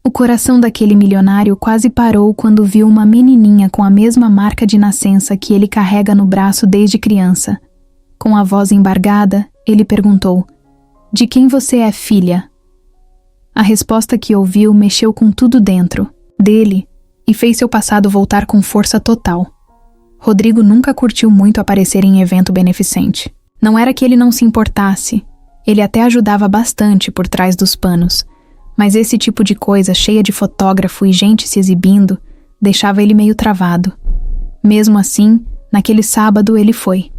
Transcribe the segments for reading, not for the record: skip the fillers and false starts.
O coração daquele milionário quase parou quando viu uma menininha com a mesma marca de nascença que ele carrega no braço desde criança. Com a voz embargada, ele perguntou: "De quem você é filha?" A resposta que ouviu mexeu com tudo dentro dele e fez seu passado voltar com força total. Rodrigo nunca curtiu muito aparecer em evento beneficente. Não era que ele não se importasse, ele até ajudava bastante por trás dos panos, mas esse tipo de coisa cheia de fotógrafo e gente se exibindo deixava ele meio travado. Mesmo assim, naquele sábado ele foi.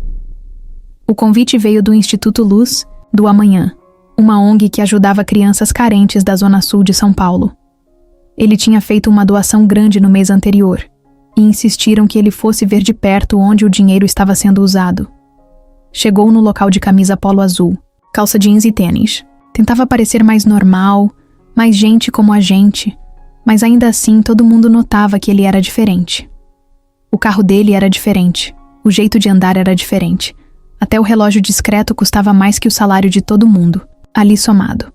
O convite veio do Instituto Luz do Amanhã, uma ONG que ajudava crianças carentes da Zona Sul de São Paulo. Ele tinha feito uma doação grande no mês anterior, e insistiram que ele fosse ver de perto onde o dinheiro estava sendo usado. Chegou no local de camisa polo azul, calça jeans e tênis. Tentava parecer mais normal, mais gente como a gente, mas ainda assim todo mundo notava que ele era diferente. O carro dele era diferente, o jeito de andar era diferente. Até o relógio discreto custava mais que o salário de todo mundo, ali somado.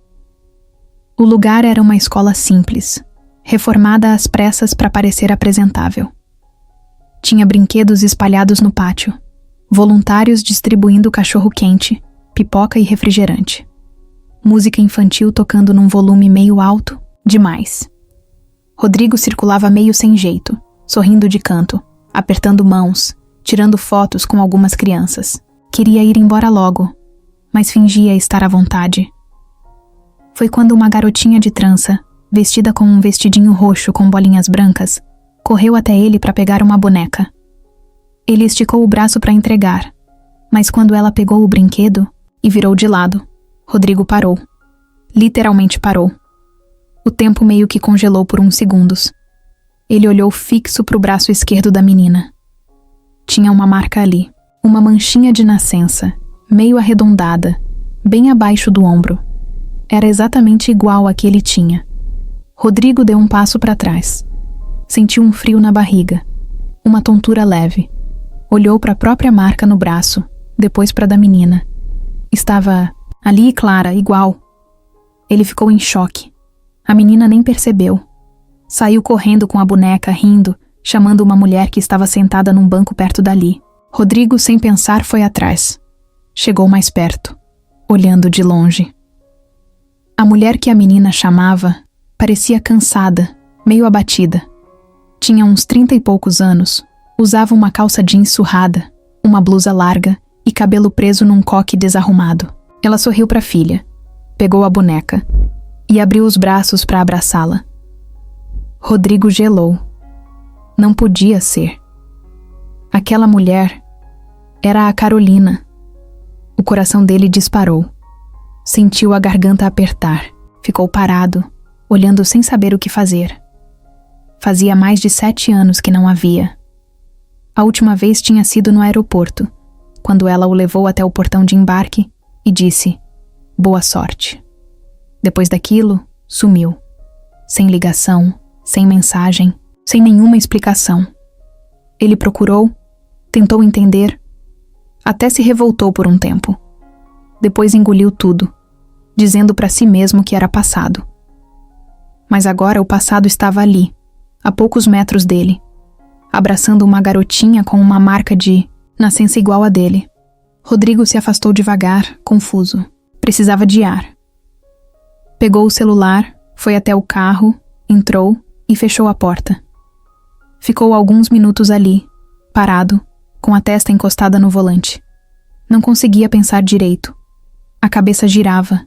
O lugar era uma escola simples, reformada às pressas para parecer apresentável. Tinha brinquedos espalhados no pátio, voluntários distribuindo cachorro-quente, pipoca e refrigerante. Música infantil tocando num volume meio alto, demais. Rodrigo circulava meio sem jeito, sorrindo de canto, apertando mãos, tirando fotos com algumas crianças. Queria ir embora logo, mas fingia estar à vontade. Foi quando uma garotinha de trança, vestida com um vestidinho roxo com bolinhas brancas, correu até ele para pegar uma boneca. Ele esticou o braço para entregar, mas quando ela pegou o brinquedo e virou de lado, Rodrigo parou. Literalmente parou. O tempo meio que congelou por uns segundos. Ele olhou fixo para o braço esquerdo da menina. Tinha uma marca ali, uma manchinha de nascença, meio arredondada, bem abaixo do ombro. Era exatamente igual a que ele tinha. Rodrigo deu um passo para trás. Sentiu um frio na barriga, uma tontura leve. Olhou para a própria marca no braço, depois para a da menina. Estava ali, clara, igual. Ele ficou em choque. A menina nem percebeu. Saiu correndo com a boneca, rindo, chamando uma mulher que estava sentada num banco perto dali. Rodrigo, sem pensar, foi atrás. Chegou mais perto, olhando de longe. A mulher que a menina chamava parecia cansada, meio abatida. Tinha uns 30 e poucos anos, usava uma calça jeans surrada, uma blusa larga e cabelo preso num coque desarrumado. Ela sorriu para a filha, pegou a boneca e abriu os braços para abraçá-la. Rodrigo gelou. Não podia ser. Aquela mulher era a Carolina. O coração dele disparou. Sentiu a garganta apertar. Ficou parado, olhando sem saber o que fazer. Fazia mais de 7 anos que não a via. A última vez tinha sido no aeroporto, quando ela o levou até o portão de embarque e disse: "Boa sorte." Depois daquilo, sumiu. Sem ligação, sem mensagem, sem nenhuma explicação. Ele procurou, tentou entender, até se revoltou por um tempo. Depois engoliu tudo, dizendo para si mesmo que era passado. Mas agora o passado estava ali, a poucos metros dele, abraçando uma garotinha com uma marca de nascença igual a dele. Rodrigo se afastou devagar, confuso. Precisava de ar. Pegou o celular, foi até o carro, entrou e fechou a porta. Ficou alguns minutos ali, parado, com a testa encostada no volante. Não conseguia pensar direito. A cabeça girava.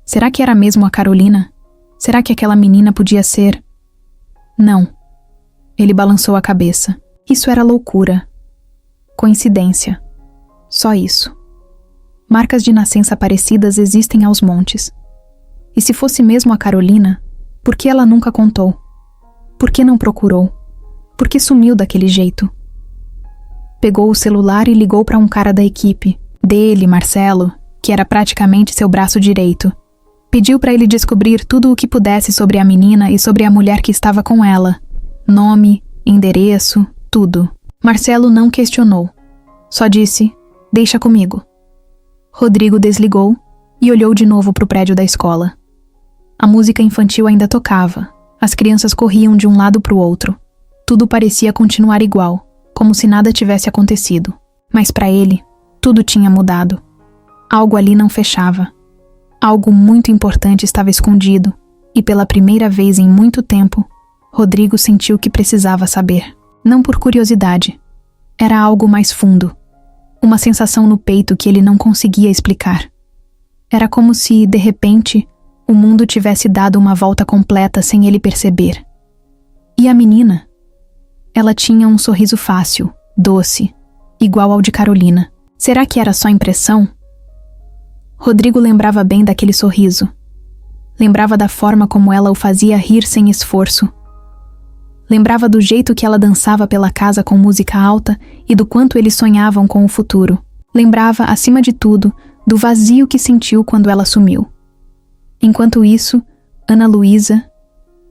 Será que era mesmo a Carolina? Será que aquela menina podia ser... Não. Ele balançou a cabeça. Isso era loucura. Coincidência. Só isso. Marcas de nascença parecidas existem aos montes. E se fosse mesmo a Carolina, por que ela nunca contou? Por que não procurou? Por que sumiu daquele jeito? Pegou o celular e ligou para um cara da equipe, dele, Marcelo, que era praticamente seu braço direito. Pediu para ele descobrir tudo o que pudesse sobre a menina e sobre a mulher que estava com ela. Nome, endereço, tudo. Marcelo não questionou. Só disse: "Deixa comigo." Rodrigo desligou e olhou de novo para o prédio da escola. A música infantil ainda tocava, As crianças corriam de um lado para o outro. Tudo parecia continuar igual, como se nada tivesse acontecido. Mas para ele, tudo tinha mudado. Algo ali não fechava. Algo muito importante estava escondido, e pela primeira vez em muito tempo, Rodrigo sentiu que precisava saber. Não por curiosidade. Era algo mais fundo. Uma sensação no peito que ele não conseguia explicar. Era como se, de repente, o mundo tivesse dado uma volta completa sem ele perceber. E a menina? Ela tinha um sorriso fácil, doce, igual ao de Carolina. Será que era só impressão? Rodrigo lembrava bem daquele sorriso. Lembrava da forma como ela o fazia rir sem esforço. Lembrava do jeito que ela dançava pela casa com música alta e do quanto eles sonhavam com o futuro. Lembrava, acima de tudo, do vazio que sentiu quando ela sumiu. Enquanto isso, Ana Luísa,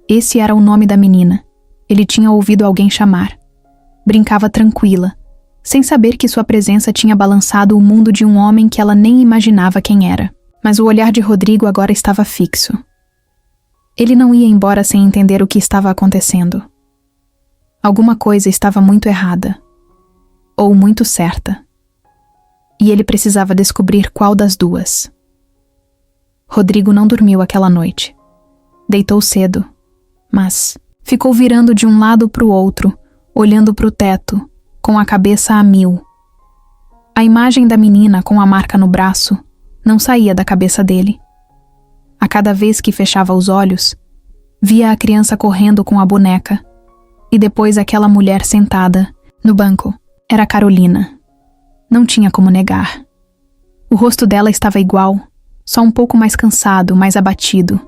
esse era o nome da menina, ele tinha ouvido alguém chamar. Brincava tranquila, sem saber que sua presença tinha balançado o mundo de um homem que ela nem imaginava quem era. Mas o olhar de Rodrigo agora estava fixo. Ele não ia embora sem entender o que estava acontecendo. Alguma coisa estava muito errada. Ou muito certa. E ele precisava descobrir qual das duas. Rodrigo não dormiu aquela noite. Deitou cedo, mas ficou virando de um lado para o outro, olhando para o teto, com a cabeça a mil. A imagem da menina com a marca no braço não saía da cabeça dele. A cada vez que fechava os olhos, via a criança correndo com a boneca, e depois aquela mulher sentada no banco. Era Carolina. Não tinha como negar. O rosto dela estava igual, só um pouco mais cansado, mais abatido.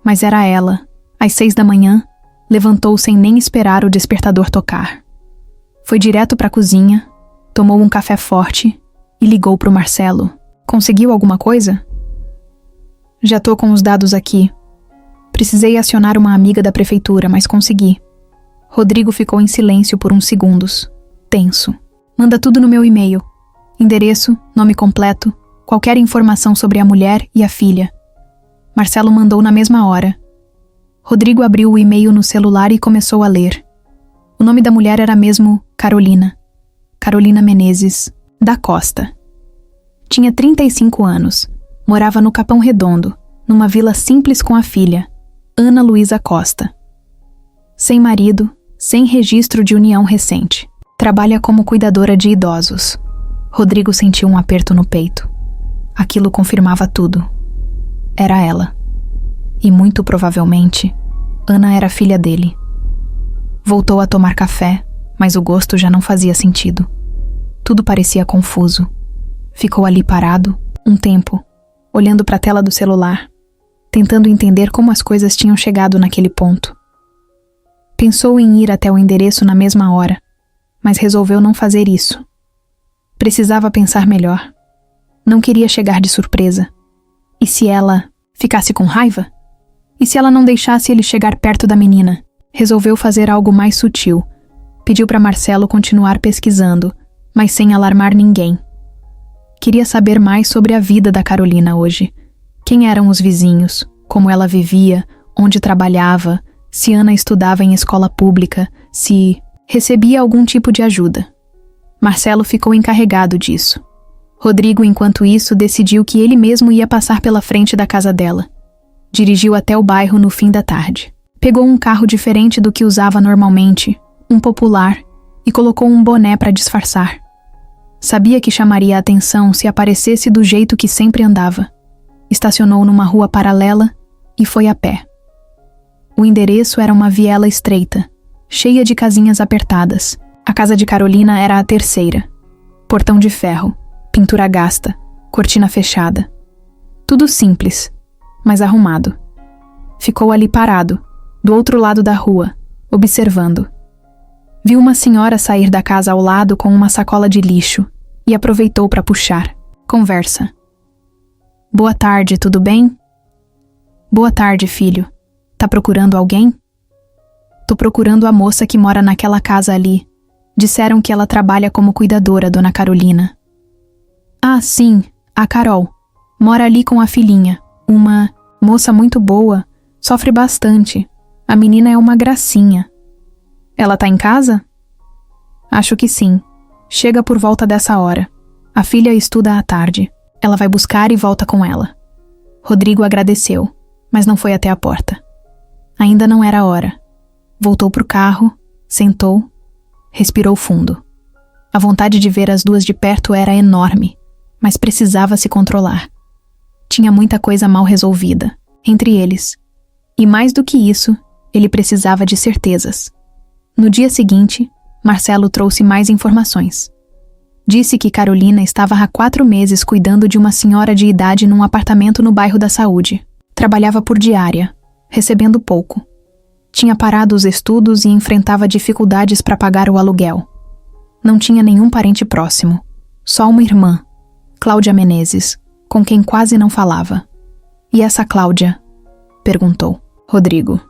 Mas era ela. Às 6 da manhã, levantou sem nem esperar o despertador tocar. Foi direto para a cozinha, tomou um café forte e ligou para o Marcelo. Conseguiu alguma coisa? Já tô com os dados aqui. Precisei acionar uma amiga da prefeitura, mas consegui. Rodrigo ficou em silêncio por uns segundos, tenso. Manda tudo no meu e-mail. Endereço, nome completo, qualquer informação sobre a mulher e a filha. Marcelo mandou na mesma hora. Rodrigo abriu o e-mail no celular e começou a ler. O nome da mulher era mesmo Carolina. Carolina Menezes, da Costa. Tinha 35 anos, morava no Capão Redondo, numa vila simples com a filha, Ana Luísa Costa. Sem marido, sem registro de união recente. Trabalha como cuidadora de idosos. Rodrigo sentiu um aperto no peito. Aquilo confirmava tudo. Era ela. E muito provavelmente, Ana era filha dele. Voltou a tomar café, mas o gosto já não fazia sentido. Tudo parecia confuso. Ficou ali parado, um tempo, olhando para a tela do celular, tentando entender como as coisas tinham chegado naquele ponto. Pensou em ir até o endereço na mesma hora, mas resolveu não fazer isso. Precisava pensar melhor. Não queria chegar de surpresa. E se ela ficasse com raiva? E se ela não deixasse ele chegar perto da menina? Resolveu fazer algo mais sutil. Pediu para Marcelo continuar pesquisando, mas sem alarmar ninguém. Queria saber mais sobre a vida da Carolina hoje. Quem eram os vizinhos, como ela vivia, onde trabalhava, se Ana estudava em escola pública, se recebia algum tipo de ajuda. Marcelo ficou encarregado disso. Rodrigo, enquanto isso, decidiu que ele mesmo ia passar pela frente da casa dela. Dirigiu até o bairro no fim da tarde. Pegou um carro diferente do que usava normalmente, um popular, e colocou um boné para disfarçar. Sabia que chamaria a atenção se aparecesse do jeito que sempre andava. Estacionou numa rua paralela e foi a pé. O endereço era uma viela estreita, cheia de casinhas apertadas. A casa de Carolina era a terceira. Portão de ferro, pintura gasta, cortina fechada. Tudo simples, mas arrumado. Ficou ali parado, do outro lado da rua, observando. Viu uma senhora sair da casa ao lado com uma sacola de lixo e aproveitou para puxar. Conversa. Boa tarde, tudo bem? Boa tarde, filho. Tá procurando alguém? Tô procurando a moça que mora naquela casa ali. Disseram que ela trabalha como cuidadora, dona Carolina. Ah, sim, a Carol. Mora ali com a filhinha. Uma moça muito boa. Sofre bastante. A menina é uma gracinha. Ela tá em casa? Acho que sim. Chega por volta dessa hora. A filha estuda à tarde. Ela vai buscar e volta com ela. Rodrigo agradeceu, mas não foi até a porta. Ainda não era hora. Voltou pro carro, sentou, respirou fundo. A vontade de ver as duas de perto era enorme, mas precisava se controlar. Tinha muita coisa mal resolvida, entre eles. E mais do que isso, ele precisava de certezas. No dia seguinte, Marcelo trouxe mais informações. Disse que Carolina estava há 4 meses cuidando de uma senhora de idade num apartamento no bairro da Saúde. Trabalhava por diária, recebendo pouco. Tinha parado os estudos e enfrentava dificuldades para pagar o aluguel. Não tinha nenhum parente próximo, só uma irmã, Cláudia Menezes, com quem quase não falava. E essa Cláudia? Perguntou Rodrigo.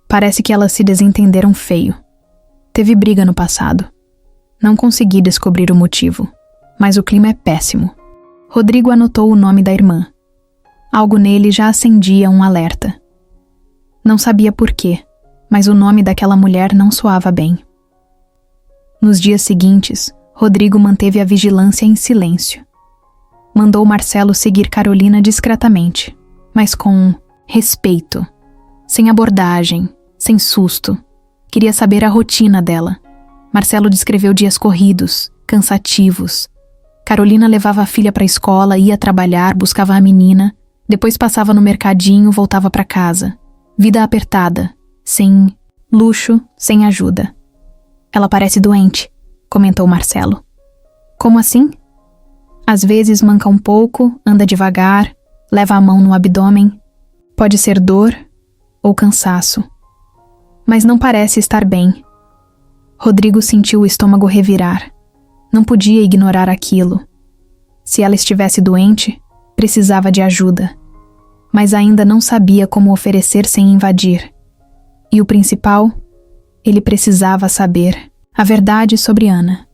Parece que elas se desentenderam feio. Teve briga no passado. Não consegui descobrir o motivo, mas o clima é péssimo. Rodrigo anotou o nome da irmã. Algo nele já acendia um alerta. Não sabia por quê, mas o nome daquela mulher não soava bem. Nos dias seguintes, Rodrigo manteve a vigilância em silêncio. Mandou Marcelo seguir Carolina discretamente, mas com respeito, sem abordagem, sem susto. Queria saber a rotina dela. Marcelo descreveu dias corridos, cansativos. Carolina levava a filha para a escola, ia trabalhar, buscava a menina, depois passava no mercadinho, voltava para casa. Vida apertada, sem luxo, sem ajuda. Ela parece doente, comentou Marcelo. Como assim? Às vezes manca um pouco, anda devagar, leva a mão no abdômen. Pode ser dor ou cansaço. Mas não parece estar bem. Rodrigo sentiu o estômago revirar. Não podia ignorar aquilo. Se ela estivesse doente, precisava de ajuda. Mas ainda não sabia como oferecer sem invadir. E o principal, ele precisava saber a verdade sobre Ana.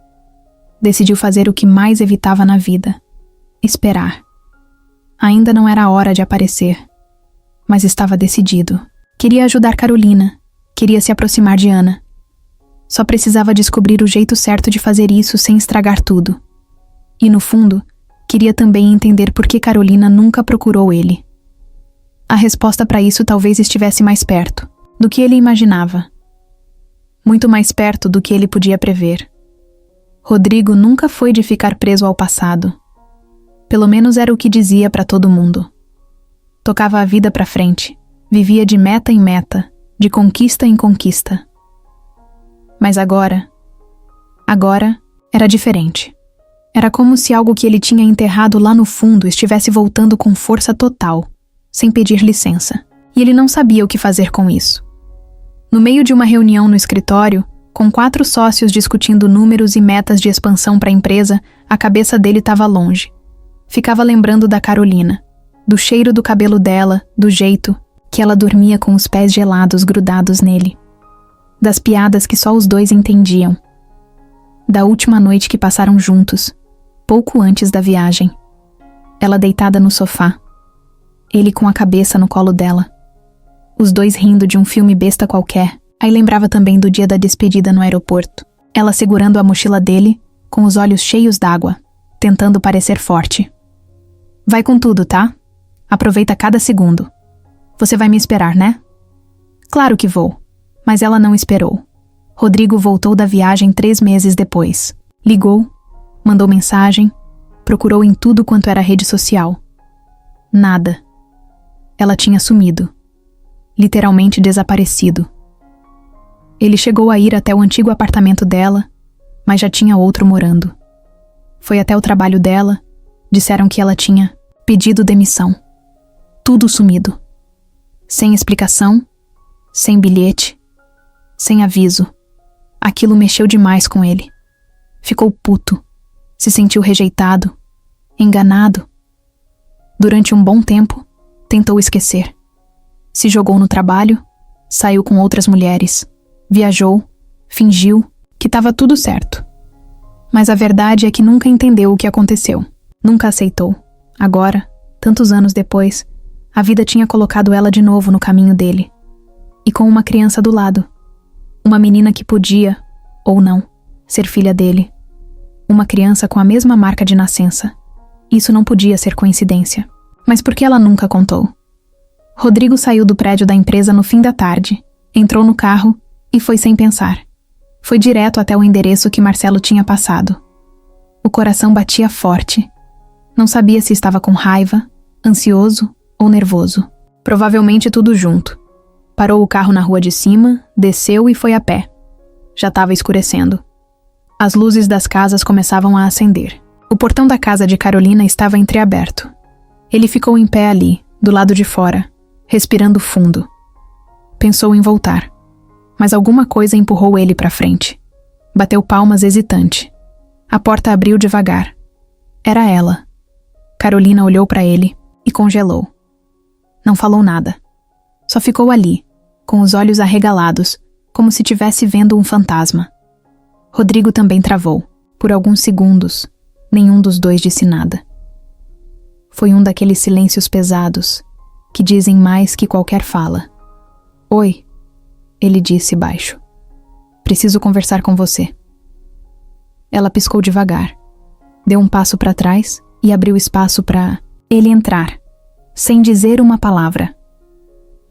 Decidiu fazer o que mais evitava na vida: esperar. Ainda não era a hora de aparecer, mas estava decidido. Queria ajudar Carolina, queria se aproximar de Ana. Só precisava descobrir o jeito certo de fazer isso sem estragar tudo. E no fundo, queria também entender por que Carolina nunca procurou ele. A resposta para isso talvez estivesse mais perto do que ele imaginava. Muito mais perto do que ele podia prever. Rodrigo nunca foi de ficar preso ao passado. Pelo menos era o que dizia para todo mundo. Tocava a vida para frente, vivia de meta em meta, de conquista em conquista. Mas agora era diferente. Era como se algo que ele tinha enterrado lá no fundo estivesse voltando com força total, sem pedir licença. E ele não sabia o que fazer com isso. No meio de uma reunião no escritório, com 4 sócios discutindo números e metas de expansão para a empresa, a cabeça dele estava longe. Ficava lembrando da Carolina, do cheiro do cabelo dela, do jeito que ela dormia com os pés gelados grudados nele. Das piadas que só os dois entendiam. Da última noite que passaram juntos, pouco antes da viagem. Ela deitada no sofá. Ele com a cabeça no colo dela. Os dois rindo de um filme besta qualquer. Aí lembrava também do dia da despedida no aeroporto. Ela segurando a mochila dele, com os olhos cheios d'água, tentando parecer forte. Vai com tudo, tá? Aproveita cada segundo. Você vai me esperar, né? Claro que vou. Mas ela não esperou. Rodrigo voltou da viagem 3 meses depois. Ligou, mandou mensagem, procurou em tudo quanto era rede social. Nada. Ela tinha sumido. Literalmente desaparecido. Ele chegou a ir até o antigo apartamento dela, mas já tinha outro morando. Foi até o trabalho dela, disseram que ela tinha pedido demissão. Tudo sumido. Sem explicação, sem bilhete, sem aviso. Aquilo mexeu demais com ele. Ficou puto. Se sentiu rejeitado, enganado. Durante um bom tempo, tentou esquecer. Se jogou no trabalho, saiu com outras mulheres, viajou, fingiu que estava tudo certo. Mas a verdade é que nunca entendeu o que aconteceu. Nunca aceitou. Agora, tantos anos depois, a vida tinha colocado ela de novo no caminho dele. e com uma criança do lado. Uma menina que podia, ou não, ser filha dele. Uma criança com a mesma marca de nascença. Isso não podia ser coincidência. Mas por que ela nunca contou? Rodrigo saiu do prédio da empresa no fim da tarde, entrou no carro e foi sem pensar. Foi direto até o endereço que Marcelo tinha passado. O coração batia forte. Não sabia se estava com raiva, ansioso ou nervoso. Provavelmente tudo junto. Parou o carro na rua de cima, desceu e foi a pé. Já estava escurecendo. As luzes das casas começavam a acender. O portão da casa de Carolina estava entreaberto. Ele ficou em pé ali, do lado de fora, respirando fundo. Pensou em voltar, mas alguma coisa empurrou ele para frente. Bateu palmas hesitante. A porta abriu devagar. Era ela. Carolina olhou para ele e congelou. Não falou nada. Só ficou ali, com os olhos arregalados, como se estivesse vendo um fantasma. Rodrigo também travou. Por alguns segundos, nenhum dos dois disse nada. Foi um daqueles silêncios pesados, que dizem mais que qualquer fala. Oi, ele disse baixo. Preciso conversar com você. Ela piscou devagar. Deu um passo para trás e abriu espaço para ele entrar, sem dizer uma palavra.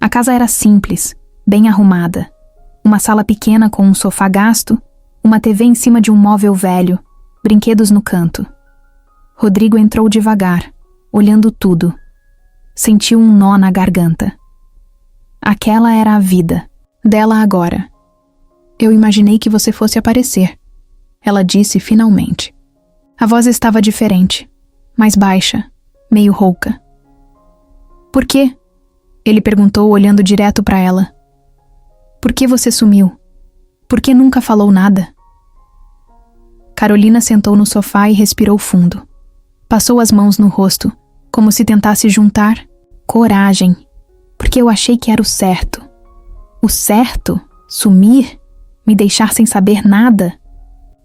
A casa era simples, bem arrumada. Uma sala pequena com um sofá gasto, uma TV em cima de um móvel velho, brinquedos no canto. Rodrigo entrou devagar, olhando tudo. Sentiu um nó na garganta. Aquela era a vida, dela agora. Eu imaginei que você fosse aparecer, ela disse finalmente. A voz estava diferente, mais baixa, meio rouca. Por quê? Ele perguntou olhando direto para ela. Por que você sumiu? Por que nunca falou nada? Carolina sentou no sofá e respirou fundo. Passou as mãos no rosto, como se tentasse juntar coragem, porque eu achei que era o certo. O certo? Sumir? Me deixar sem saber nada?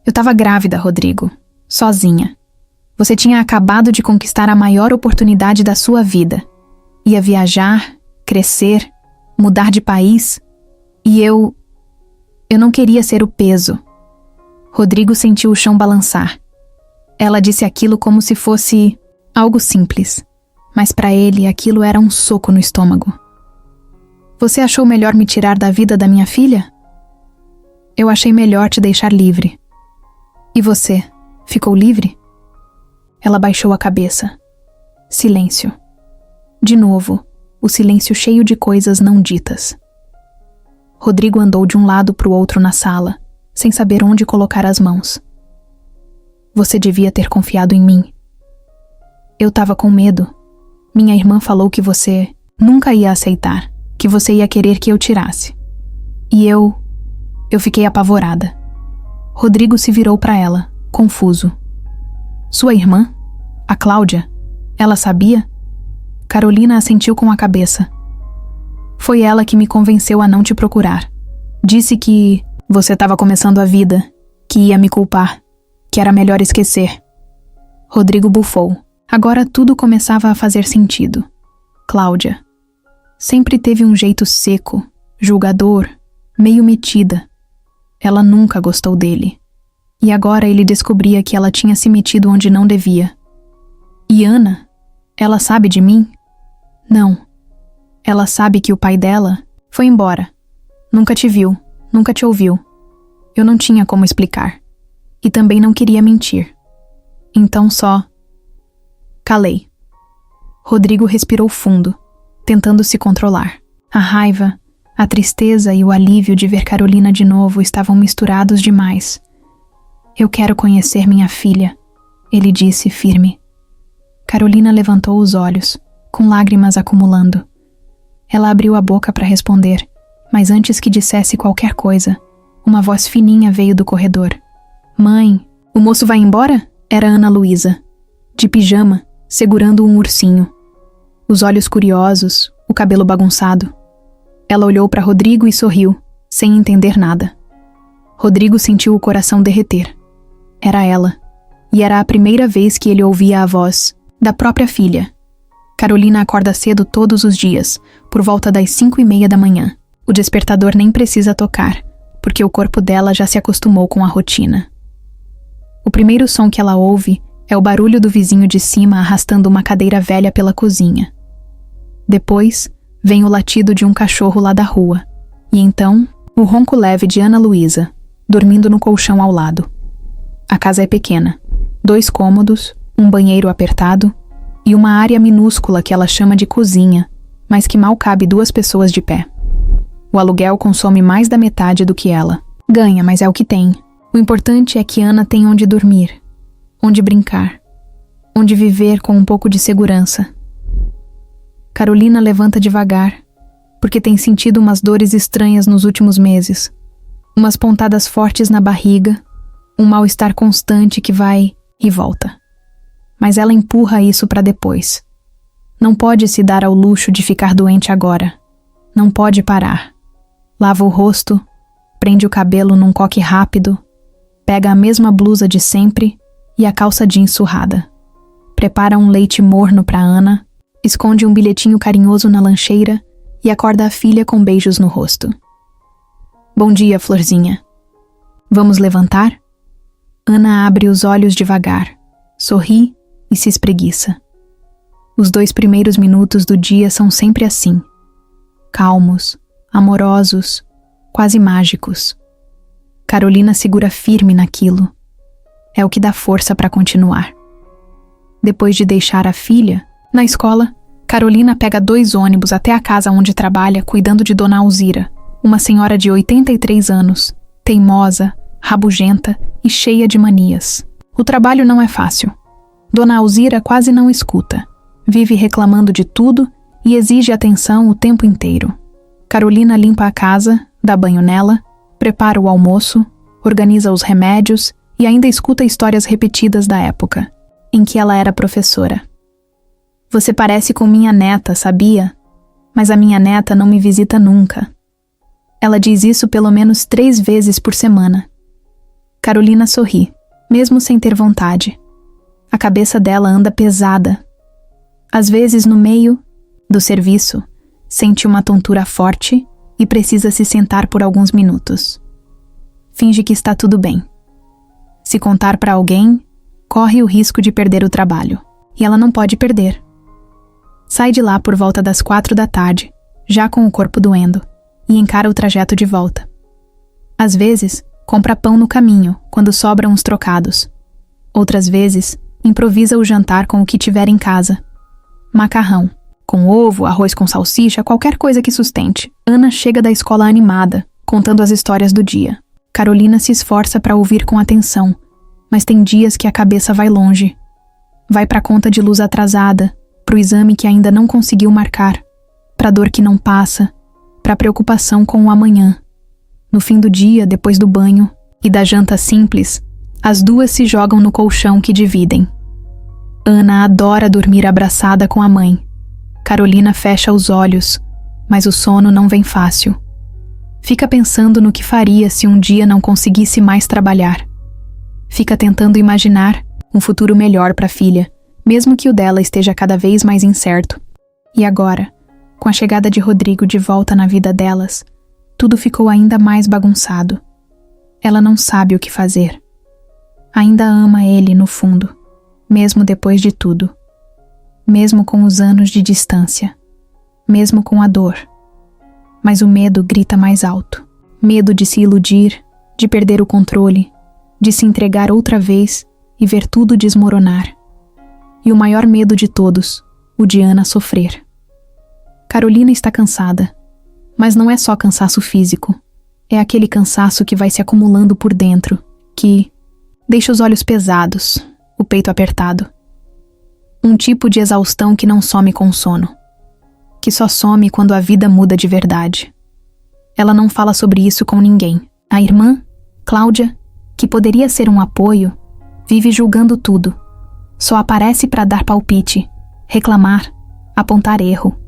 Eu estava grávida, Rodrigo. Sozinha. Você tinha acabado de conquistar a maior oportunidade da sua vida. Ia viajar, crescer, mudar de país. E eu não queria ser o peso. Rodrigo sentiu o chão balançar. Ela disse aquilo como se fosse algo simples, mas para ele aquilo era um soco no estômago. Você achou melhor me tirar da vida da minha filha? Eu achei melhor te deixar livre. E você, ficou livre? Ela baixou a cabeça. Silêncio. De novo, o silêncio cheio de coisas não ditas. Rodrigo andou de um lado para o outro na sala, sem saber onde colocar as mãos. Você devia ter confiado em mim. Eu estava com medo. Minha irmã falou que você nunca ia aceitar, que você ia querer que eu tirasse. E eu fiquei apavorada. Rodrigo se virou para ela, confuso. Sua irmã? A Cláudia? Ela sabia? Carolina assentiu com a cabeça. Foi ela que me convenceu a não te procurar. Disse que você estava começando a vida, que ia me culpar, que era melhor esquecer. Rodrigo bufou. Agora tudo começava a fazer sentido. Cláudia. Sempre teve um jeito seco, julgador, meio metida. Ela nunca gostou dele. E agora ele descobria que ela tinha se metido onde não devia. E Ana? Ela sabe de mim? Não. Ela sabe que o pai dela foi embora. Nunca te viu, nunca te ouviu. Eu não tinha como explicar. E também não queria mentir. Então só calei. Rodrigo respirou fundo, tentando se controlar. A raiva, a tristeza e o alívio de ver Carolina de novo estavam misturados demais. Eu quero conhecer minha filha, ele disse firme. Carolina levantou os olhos, com lágrimas acumulando. Ela abriu a boca para responder, mas antes que dissesse qualquer coisa, uma voz fininha veio do corredor. Mãe, o moço vai embora? Era Ana Luísa, de pijama, segurando um ursinho. Os olhos curiosos, o cabelo bagunçado. Ela olhou para Rodrigo e sorriu, sem entender nada. Rodrigo sentiu o coração derreter. Era ela, e era a primeira vez que ele ouvia a voz da própria filha. Carolina acorda cedo todos os dias, por volta das 5:30 da manhã. O despertador nem precisa tocar, porque o corpo dela já se acostumou com a rotina. O primeiro som que ela ouve é o barulho do vizinho de cima arrastando uma cadeira velha pela cozinha. Depois, vem o latido de um cachorro lá da rua, e então, o ronco leve de Ana Luísa, dormindo no colchão ao lado. A casa é pequena, 2 cômodos, um banheiro apertado e uma área minúscula que ela chama de cozinha, mas que mal cabe 2 pessoas de pé. O aluguel consome mais da metade do que ela. Ganha, mas é o que tem. O importante é que Ana tem onde dormir, onde brincar, onde viver com um pouco de segurança. Carolina levanta devagar, porque tem sentido umas dores estranhas nos últimos meses. Umas pontadas fortes na barriga, um mal-estar constante que vai e volta. Mas ela empurra isso para depois. Não pode se dar ao luxo de ficar doente agora. Não pode parar. Lava o rosto, prende o cabelo num coque rápido, pega a mesma blusa de sempre e a calça jeans surrada. Prepara um leite morno para Ana, esconde um bilhetinho carinhoso na lancheira e acorda a filha com beijos no rosto. Bom dia, florzinha. Vamos levantar? Ana abre os olhos devagar, sorri e se espreguiça. Os 2 primeiros minutos do dia são sempre assim. Calmos, amorosos, quase mágicos. Carolina segura firme naquilo. É o que dá força para continuar. Depois de deixar a filha, na escola, Carolina pega 2 ônibus até a casa onde trabalha cuidando de Dona Alzira, uma senhora de 83 anos, teimosa, rabugenta e cheia de manias. O trabalho não é fácil. Dona Alzira quase não escuta, vive reclamando de tudo e exige atenção o tempo inteiro. Carolina limpa a casa, dá banho nela, prepara o almoço, organiza os remédios e ainda escuta histórias repetidas da época, em que ela era professora. Você parece com minha neta, sabia? Mas a minha neta não me visita nunca. Ela diz isso pelo menos 3 vezes por semana. Carolina sorri, mesmo sem ter vontade. A cabeça dela anda pesada. Às vezes, no meio do serviço, sente uma tontura forte e precisa se sentar por alguns minutos. Finge que está tudo bem. Se contar para alguém, corre o risco de perder o trabalho. E ela não pode perder. Sai de lá por volta das 4 da tarde, já com o corpo doendo, e encara o trajeto de volta. Às vezes, compra pão no caminho, quando sobram uns trocados. Outras vezes, improvisa o jantar com o que tiver em casa. Macarrão, com ovo, arroz com salsicha, qualquer coisa que sustente. Ana chega da escola animada, contando as histórias do dia. Carolina se esforça para ouvir com atenção, mas tem dias que a cabeça vai longe. Vai para a conta de luz atrasada, para o exame que ainda não conseguiu marcar, para a dor que não passa, para a preocupação com o amanhã. No fim do dia, depois do banho e da janta simples, as 2 se jogam no colchão que dividem. Ana adora dormir abraçada com a mãe. Carolina fecha os olhos, mas o sono não vem fácil. Fica pensando no que faria se um dia não conseguisse mais trabalhar. Fica tentando imaginar um futuro melhor para a filha, mesmo que o dela esteja cada vez mais incerto. E agora, com a chegada de Rodrigo de volta na vida delas, tudo ficou ainda mais bagunçado. Ela não sabe o que fazer. Ainda ama ele no fundo, mesmo depois de tudo. Mesmo com os anos de distância. Mesmo com a dor. Mas o medo grita mais alto. Medo de se iludir, de perder o controle, de se entregar outra vez e ver tudo desmoronar. E o maior medo de todos, o de Ana sofrer. Carolina está cansada, mas não é só cansaço físico. É aquele cansaço que vai se acumulando por dentro, que deixa os olhos pesados, o peito apertado. Um tipo de exaustão que não some com o sono, que só some quando a vida muda de verdade. Ela não fala sobre isso com ninguém. A irmã, Cláudia, que poderia ser um apoio, vive julgando tudo. Só aparece para dar palpite, reclamar, apontar erro.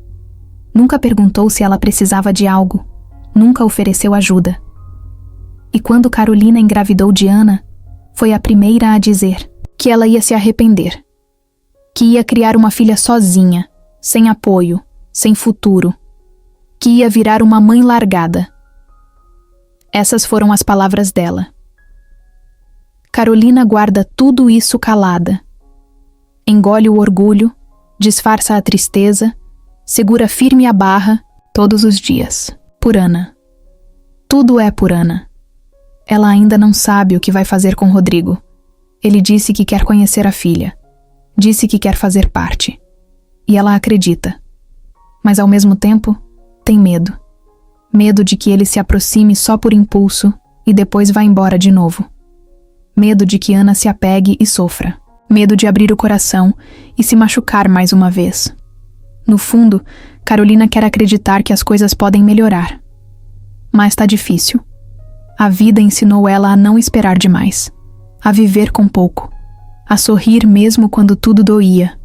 Nunca perguntou se ela precisava de algo, nunca ofereceu ajuda. E quando Carolina engravidou de Ana, foi a primeira a dizer que ela ia se arrepender, que ia criar uma filha sozinha, sem apoio, sem futuro. que ia virar uma mãe largada. Essas foram as palavras dela. Carolina guarda tudo isso calada. Engole o orgulho, disfarça a tristeza, segura firme a barra todos os dias. Por Ana. Tudo é por Ana. Ela ainda não sabe o que vai fazer com Rodrigo. Ele disse que quer conhecer a filha. Disse que quer fazer parte. E ela acredita. Mas ao mesmo tempo, tem medo. Medo de que ele se aproxime só por impulso e depois vá embora de novo. Medo de que Ana se apegue e sofra. Medo de abrir o coração e se machucar mais uma vez. No fundo, Carolina quer acreditar que as coisas podem melhorar. Mas tá difícil. A vida ensinou ela a não esperar demais. A viver com pouco. A sorrir mesmo quando tudo doía.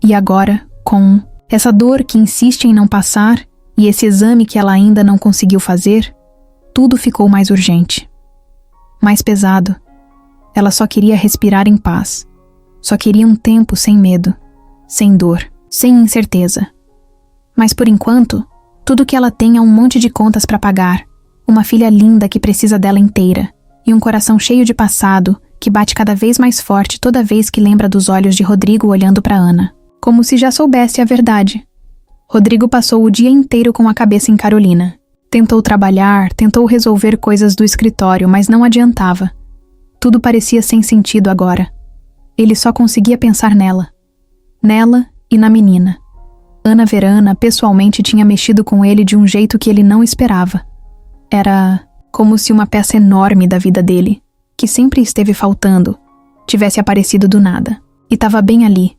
E agora, com essa dor que insiste em não passar e esse exame que ela ainda não conseguiu fazer, tudo ficou mais urgente. Mais pesado. Ela só queria respirar em paz. Só queria um tempo sem medo, sem dor, sem incerteza. Mas por enquanto, tudo que ela tem é um monte de contas para pagar, uma filha linda que precisa dela inteira, e um coração cheio de passado que bate cada vez mais forte toda vez que lembra dos olhos de Rodrigo olhando para Ana, como se já soubesse a verdade. Rodrigo passou o dia inteiro com a cabeça em Carolina. Tentou trabalhar, tentou resolver coisas do escritório, mas não adiantava. Tudo parecia sem sentido agora. Ele só conseguia pensar nela. Nela e na menina. Ana Verana pessoalmente tinha mexido com ele de um jeito que ele não esperava. Era como se uma peça enorme da vida dele, que sempre esteve faltando, tivesse aparecido do nada. E estava bem ali,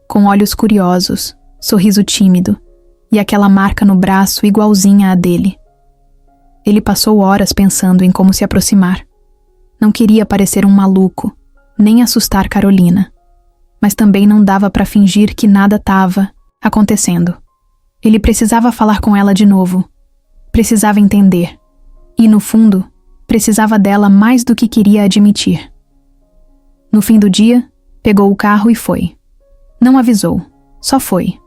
com olhos curiosos, sorriso tímido e aquela marca no braço igualzinha à dele. Ele passou horas pensando em como se aproximar. Não queria parecer um maluco, nem assustar Carolina. Mas também não dava para fingir que nada estava acontecendo. Ele precisava falar com ela de novo. Precisava entender. E, no fundo, precisava dela mais do que queria admitir. No fim do dia, pegou o carro e foi. Não avisou, só foi.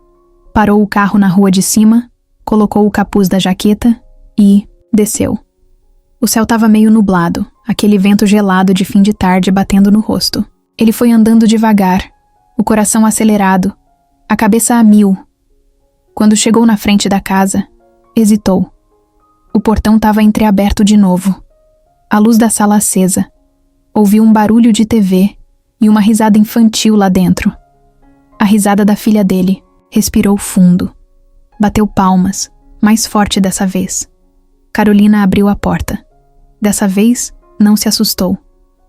Parou o carro na rua de cima, colocou o capuz da jaqueta e desceu. O céu estava meio nublado, aquele vento gelado de fim de tarde batendo no rosto. Ele foi andando devagar, o coração acelerado, a cabeça a mil. Quando chegou na frente da casa, hesitou. O portão estava entreaberto de novo. A luz da sala acesa. Ouviu um barulho de TV e uma risada infantil lá dentro. A risada da filha dele. Respirou fundo. Bateu palmas, mais forte dessa vez. Carolina abriu a porta. Dessa vez, não se assustou.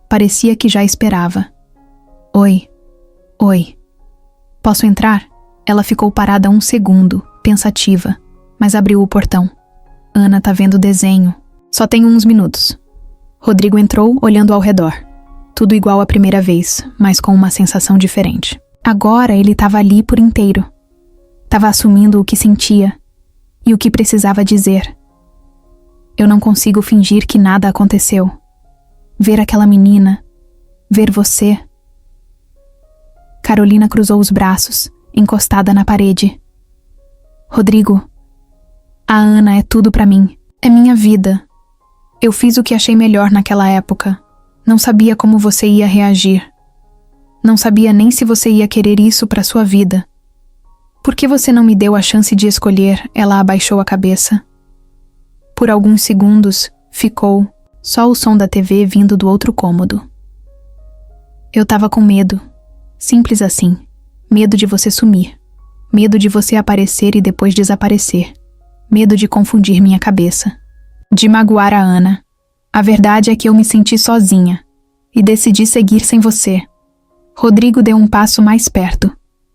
Parecia que já esperava. Oi. Oi. Posso entrar? Ela ficou parada um segundo, pensativa, mas abriu o portão. Ana tá vendo desenho. Só tenho uns minutos. Rodrigo entrou, olhando ao redor. Tudo igual à primeira vez, mas com uma sensação diferente. Agora ele estava ali por inteiro. Estava assumindo o que sentia e o que precisava dizer. Eu não consigo fingir que nada aconteceu. Ver aquela menina, ver você. Carolina cruzou os braços, encostada na parede. Rodrigo, a Ana é tudo pra mim. É minha vida. Eu fiz o que achei melhor naquela época. Não sabia como você ia reagir. Não sabia nem se você ia querer isso pra sua vida. Por que você não me deu a chance de escolher? Ela abaixou a cabeça. Por alguns segundos, ficou só o som da TV vindo do outro cômodo. Eu tava com medo. Simples assim. Medo de você sumir. Medo de você aparecer e depois desaparecer. Medo de confundir minha cabeça. De magoar a Ana. A verdade é que eu me senti sozinha. E decidi seguir sem você. Rodrigo deu um passo mais perto.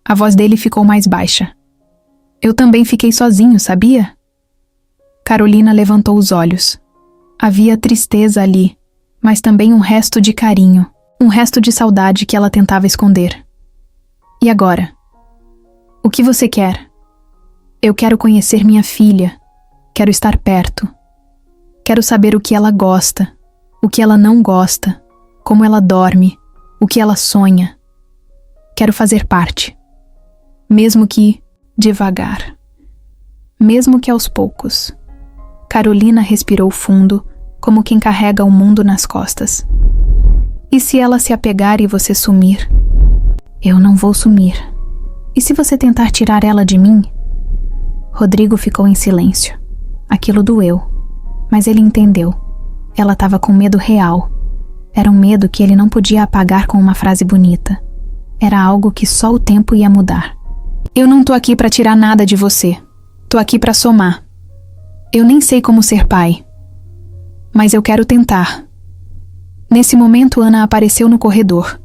A voz dele ficou mais baixa. Eu também fiquei sozinho, sabia? Carolina levantou os olhos. Havia tristeza ali, mas também um resto de carinho, um resto de saudade que ela tentava esconder. E agora? O que você quer? Eu quero conhecer minha filha. Quero estar perto. Quero saber o que ela gosta, o que ela não gosta, como ela dorme, o que ela sonha. Quero fazer parte. Mesmo que devagar. mesmo que aos poucos. Carolina respirou fundo, como quem carrega o mundo nas costas. E se ela se apegar e você sumir? Eu não vou sumir. E se você tentar tirar ela de mim? Rodrigo ficou em silêncio. Aquilo doeu, mas ele entendeu. Ela estava com medo real. Era um medo que ele não podia apagar com uma frase bonita. Era algo que só o tempo ia mudar. Eu não tô aqui pra tirar nada de você. Tô aqui pra somar. Eu nem sei como ser pai, mas eu quero tentar. Nesse momento, Ana apareceu no corredor.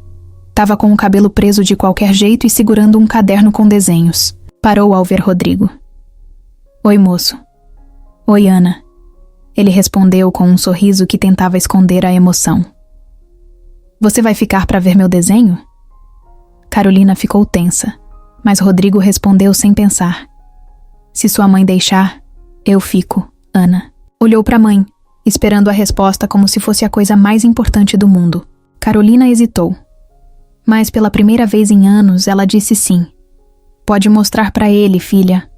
Tava com o cabelo preso de qualquer jeito e segurando um caderno com desenhos. Parou ao ver Rodrigo. Oi, moço. Oi, Ana. Ele respondeu com um sorriso que tentava esconder a emoção. Você vai ficar pra ver meu desenho? Carolina ficou tensa, mas Rodrigo respondeu sem pensar. Se sua mãe deixar, eu fico, Ana. Olhou pra mãe, esperando a resposta como se fosse a coisa mais importante do mundo. Carolina hesitou. Mas pela primeira vez em anos, ela disse sim. Pode mostrar pra ele, filha.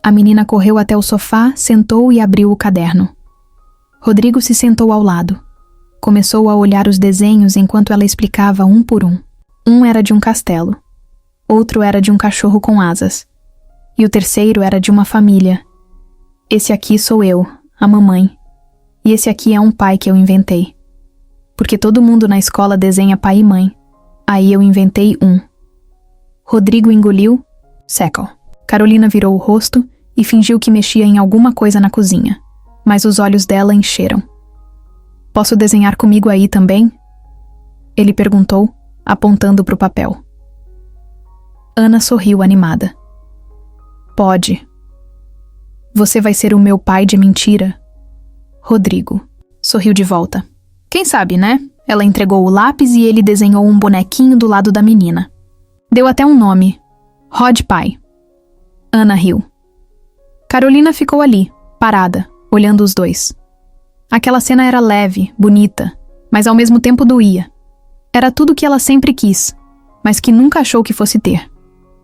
A menina correu até o sofá, sentou e abriu o caderno. Rodrigo se sentou ao lado. Começou a olhar os desenhos enquanto ela explicava um por um. Um era de um castelo. Outro era de um cachorro com asas. E o terceiro era de uma família. Esse aqui sou eu, a mamãe. E esse aqui é um pai que eu inventei. Porque todo mundo na escola desenha pai e mãe. Aí eu inventei um. Rodrigo engoliu, seco. Carolina virou o rosto e fingiu que mexia em alguma coisa na cozinha. Mas os olhos dela encheram. Posso desenhar comigo aí também? Ele perguntou, apontando para o papel. Ana sorriu animada. Pode. Você vai ser o meu pai de mentira? Rodrigo sorriu de volta. Quem sabe, né? Ela entregou o lápis e ele desenhou um bonequinho do lado da menina. Deu até um nome. Rod Pai. Ana riu. Carolina ficou ali, parada, olhando os dois. Aquela cena era leve, bonita, mas ao mesmo tempo doía. Era tudo que ela sempre quis, mas que nunca achou que fosse ter.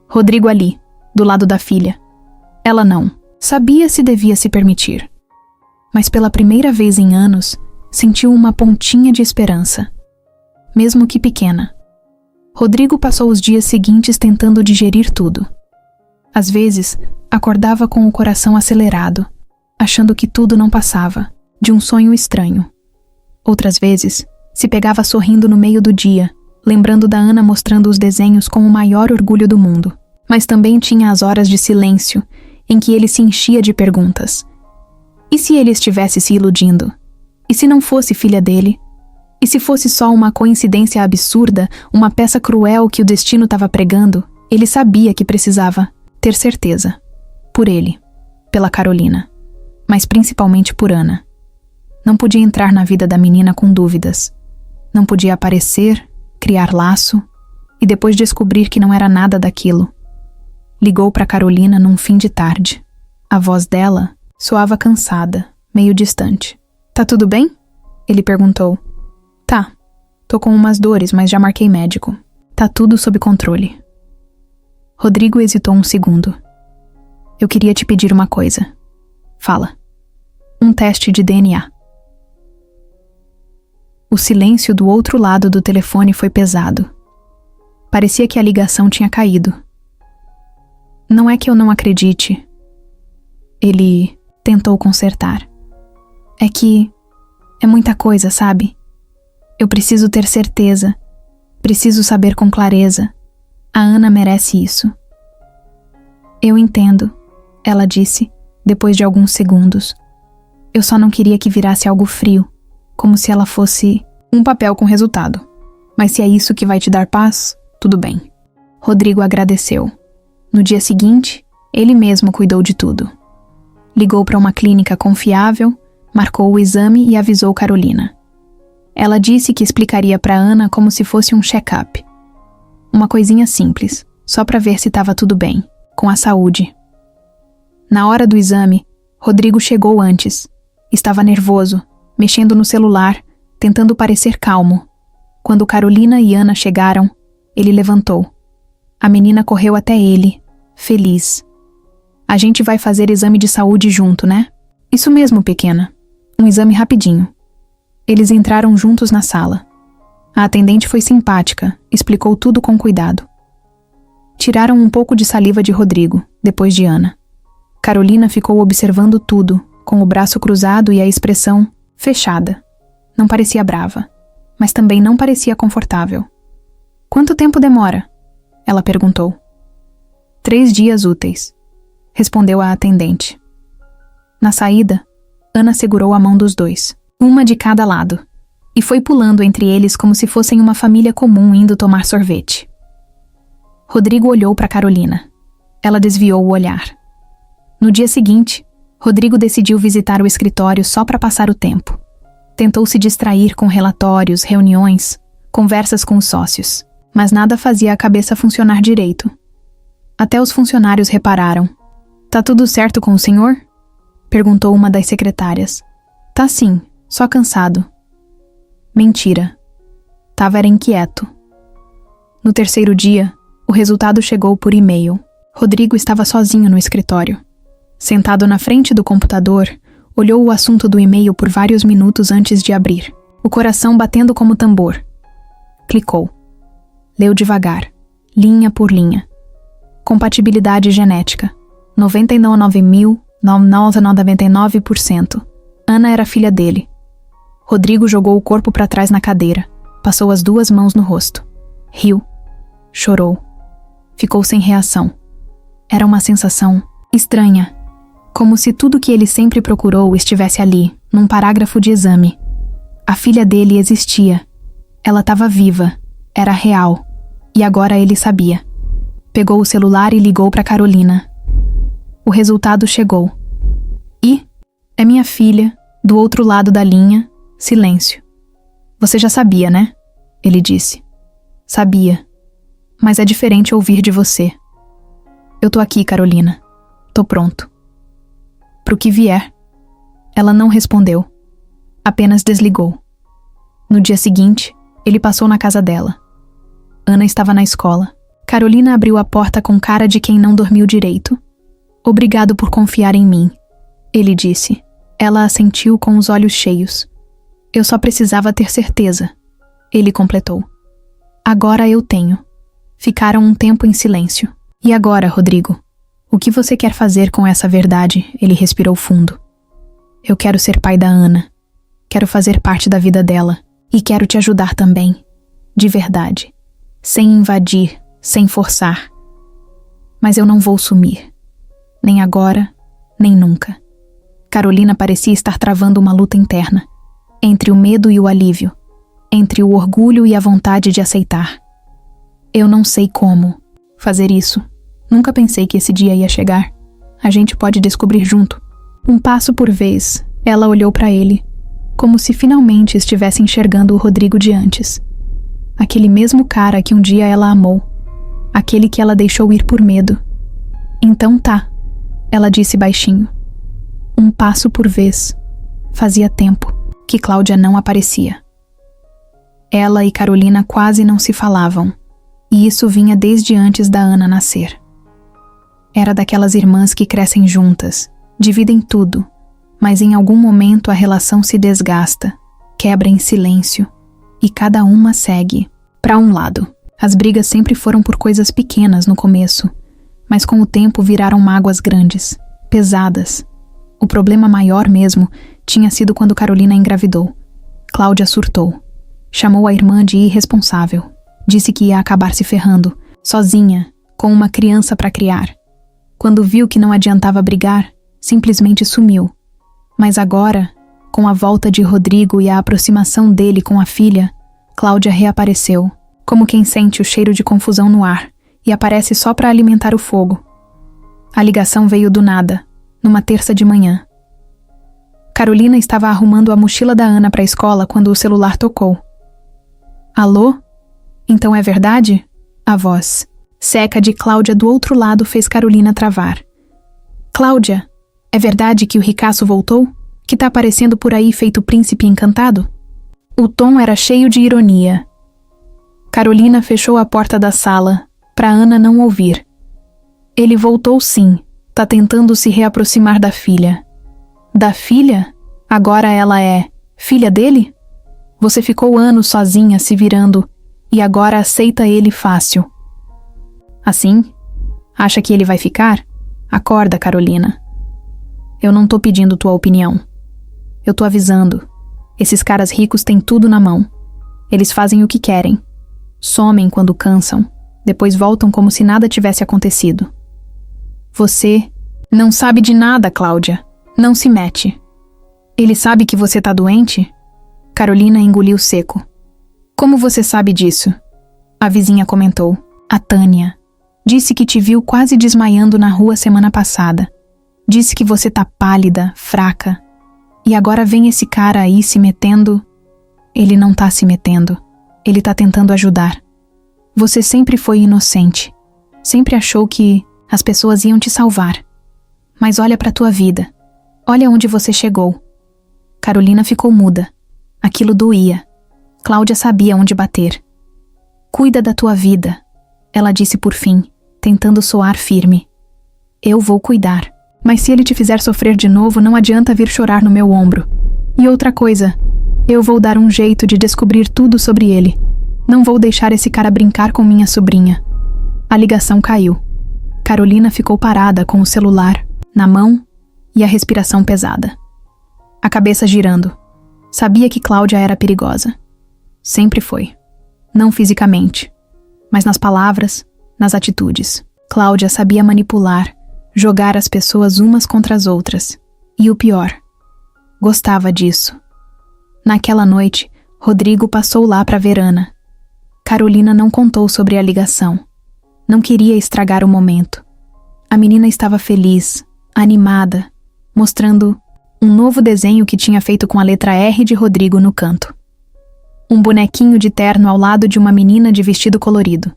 Rodrigo ali, do lado da filha. Ela não. Sabia se devia se permitir. Mas pela primeira vez em anos, sentiu uma pontinha de esperança. Mesmo que pequena. Rodrigo passou os dias seguintes tentando digerir tudo. Às vezes, acordava com o coração acelerado, achando que tudo não passava, de um sonho estranho. Outras vezes, se pegava sorrindo no meio do dia, lembrando da Ana mostrando os desenhos com o maior orgulho do mundo. Mas também tinha as horas de silêncio, em que ele se enchia de perguntas. E se ele estivesse se iludindo? E se não fosse filha dele? E se fosse só uma coincidência absurda, uma peça cruel que o destino estava pregando? Ele sabia que precisava ter certeza. Por ele, pela Carolina, mas principalmente por Ana. Não podia entrar na vida da menina com dúvidas. Não podia aparecer, criar laço e depois descobrir que não era nada daquilo. Ligou para Carolina num fim de tarde. A voz dela soava cansada, meio distante. Tá tudo bem? Ele perguntou. Tá. Tô com umas dores, mas já marquei médico. Tá tudo sob controle. Rodrigo hesitou um segundo. Eu queria te pedir uma coisa. Fala. Um teste de DNA. O silêncio do outro lado do telefone foi pesado. Parecia que a ligação tinha caído. Não é que eu não acredite. Ele tentou consertar. É que é muita coisa, sabe? Eu preciso ter certeza. Preciso saber com clareza. A Ana merece isso. Eu entendo, ela disse, depois de alguns segundos. Eu só não queria que virasse algo frio, como se ela fosse um papel com resultado. Mas se é isso que vai te dar paz, tudo bem. Rodrigo agradeceu. No dia seguinte, ele mesmo cuidou de tudo. Ligou para uma clínica confiável, marcou o exame e avisou Carolina. Ela disse que explicaria para Ana como se fosse um check-up. Uma coisinha simples, só para ver se estava tudo bem, com a saúde. Na hora do exame, Rodrigo chegou antes. Estava nervoso, mexendo no celular, tentando parecer calmo. Quando Carolina e Ana chegaram, ele levantou. A menina correu até ele, feliz. A gente vai fazer exame de saúde junto, né? Isso mesmo, pequena. Um exame rapidinho. Eles entraram juntos na sala. A atendente foi simpática, explicou tudo com cuidado. Tiraram um pouco de saliva de Rodrigo, depois de Ana. Carolina ficou observando tudo, com o braço cruzado e a expressão fechada. Não parecia brava, mas também não parecia confortável. Quanto tempo demora? Ela perguntou. 3 dias úteis, respondeu a atendente. Na saída, Ana segurou a mão dos dois, uma de cada lado, e foi pulando entre eles como se fossem uma família comum indo tomar sorvete. Rodrigo olhou para Carolina. Ela desviou o olhar. No dia seguinte, Rodrigo decidiu visitar o escritório só para passar o tempo. Tentou se distrair com relatórios, reuniões, conversas com os sócios, mas nada fazia a cabeça funcionar direito. Até os funcionários repararam. Tá tudo certo com o senhor? Perguntou uma das secretárias. Tá sim, só cansado. Mentira. Tava inquieto. No terceiro dia, o resultado chegou por e-mail. Rodrigo estava sozinho no escritório. Sentado na frente do computador, olhou o assunto do e-mail por vários minutos antes de abrir, o coração batendo como tambor. Clicou. Leu devagar, linha por linha. Compatibilidade genética. 99.999%. Ana era filha dele. Rodrigo jogou o corpo para trás na cadeira, passou as 2 mãos no rosto. Riu. Chorou. Ficou sem reação. Era uma sensação estranha, como se tudo que ele sempre procurou estivesse ali, num parágrafo de exame. A filha dele existia. Ela estava viva. Era real. E agora ele sabia. Pegou o celular e ligou para Carolina. O resultado chegou. E? É minha filha, do outro lado da linha, silêncio. Você já sabia, né? Ele disse. Sabia. Mas é diferente ouvir de você. Eu tô aqui, Carolina. Tô pronto. Pro que vier. Ela não respondeu. Apenas desligou. No dia seguinte, ele passou na casa dela. Ana estava na escola. Carolina abriu a porta com cara de quem não dormiu direito. Obrigado por confiar em mim, ele disse. Ela assentiu com os olhos cheios. Eu só precisava ter certeza, ele completou. Agora eu tenho. Ficaram um tempo em silêncio. E agora, Rodrigo? O que você quer fazer com essa verdade? Ele respirou fundo. Eu quero ser pai da Ana. Quero fazer parte da vida dela. E quero te ajudar também. De verdade. Sem invadir, sem forçar. Mas eu não vou sumir. Nem agora, nem nunca. Carolina parecia estar travando uma luta interna. Entre o medo e o alívio. Entre o orgulho e a vontade de aceitar. Eu não sei como fazer isso. Nunca pensei que esse dia ia chegar. A gente pode descobrir junto. Um passo por vez, ela olhou para ele, como se finalmente estivesse enxergando o Rodrigo de antes. Aquele mesmo cara que um dia ela amou. Aquele que ela deixou ir por medo. Então tá, ela disse baixinho. Um passo por vez. Fazia tempo que Cláudia não aparecia. Ela e Carolina quase não se falavam, e isso vinha desde antes da Ana nascer. Era daquelas irmãs que crescem juntas, dividem tudo, mas em algum momento a relação se desgasta, quebra em silêncio, e cada uma segue para um lado. As brigas sempre foram por coisas pequenas no começo, mas com o tempo viraram mágoas grandes, pesadas. O problema maior mesmo tinha sido quando Carolina engravidou. Cláudia surtou. Chamou a irmã de irresponsável. Disse que ia acabar se ferrando, sozinha, com uma criança para criar. Quando viu que não adiantava brigar, simplesmente sumiu. Mas agora, com a volta de Rodrigo e a aproximação dele com a filha, Cláudia reapareceu, como quem sente o cheiro de confusão no ar, e aparece só para alimentar o fogo. A ligação veio do nada, numa terça de manhã. Carolina estava arrumando a mochila da Ana para a escola quando o celular tocou. Alô? Então é verdade? A voz seca de Cláudia do outro lado fez Carolina travar. Cláudia, é verdade que o ricaço voltou? Que tá aparecendo por aí feito príncipe encantado? O tom era cheio de ironia. Carolina fechou a porta da sala, para Ana não ouvir. Ele voltou sim, Tá tentando se reaproximar da filha. Da filha? Agora ela é filha dele? Você ficou anos sozinha se virando e agora aceita ele fácil. Assim? Acha que ele vai ficar? Acorda, Carolina. Eu não tô pedindo tua opinião. Eu tô avisando. Esses caras ricos têm tudo na mão. Eles fazem o que querem. Somem quando cansam. Depois voltam como se nada tivesse acontecido. Você não sabe de nada, Cláudia. Não se mete. Ele sabe que você tá doente? Carolina engoliu seco. Como você sabe disso? A vizinha comentou. A Tânia. Disse que te viu quase desmaiando na rua semana passada. Disse que você tá pálida, fraca. E agora vem esse cara aí se metendo. Ele não tá se metendo. Ele tá tentando ajudar. Você sempre foi inocente. Sempre achou que as pessoas iam te salvar. Mas olha pra tua vida. Olha onde você chegou. Carolina ficou muda. Aquilo doía. Cláudia sabia onde bater. Cuida da tua vida, ela disse por fim, tentando soar firme. Eu vou cuidar. Mas se ele te fizer sofrer de novo, não adianta vir chorar no meu ombro. E outra coisa, eu vou dar um jeito de descobrir tudo sobre ele. Não vou deixar esse cara brincar com minha sobrinha. A ligação caiu. Carolina ficou parada com o celular na mão e a respiração pesada. A cabeça girando. Sabia que Cláudia era perigosa. Sempre foi. Não fisicamente, mas nas palavras, nas atitudes. Cláudia sabia manipular, jogar as pessoas umas contra as outras. E o pior, gostava disso. Naquela noite, Rodrigo passou lá para ver Ana. Carolina não contou sobre a ligação. Não queria estragar o momento. A menina estava feliz, animada, mostrando um novo desenho que tinha feito com a letra R de Rodrigo no canto. Um bonequinho de terno ao lado de uma menina de vestido colorido.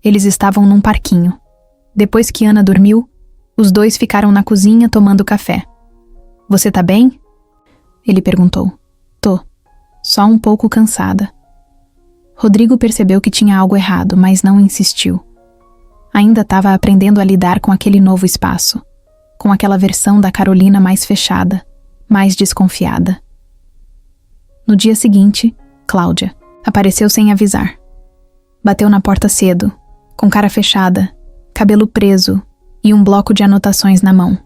Eles estavam num parquinho. Depois que Ana dormiu, os dois ficaram na cozinha tomando café. Você tá bem? Ele perguntou. Tô. Só um pouco cansada. Rodrigo percebeu que tinha algo errado, mas não insistiu. Ainda estava aprendendo a lidar com aquele novo espaço, com aquela versão da Carolina mais fechada, mais desconfiada. No dia seguinte, Cláudia apareceu sem avisar. Bateu na porta cedo, com cara fechada, cabelo preso e um bloco de anotações na mão.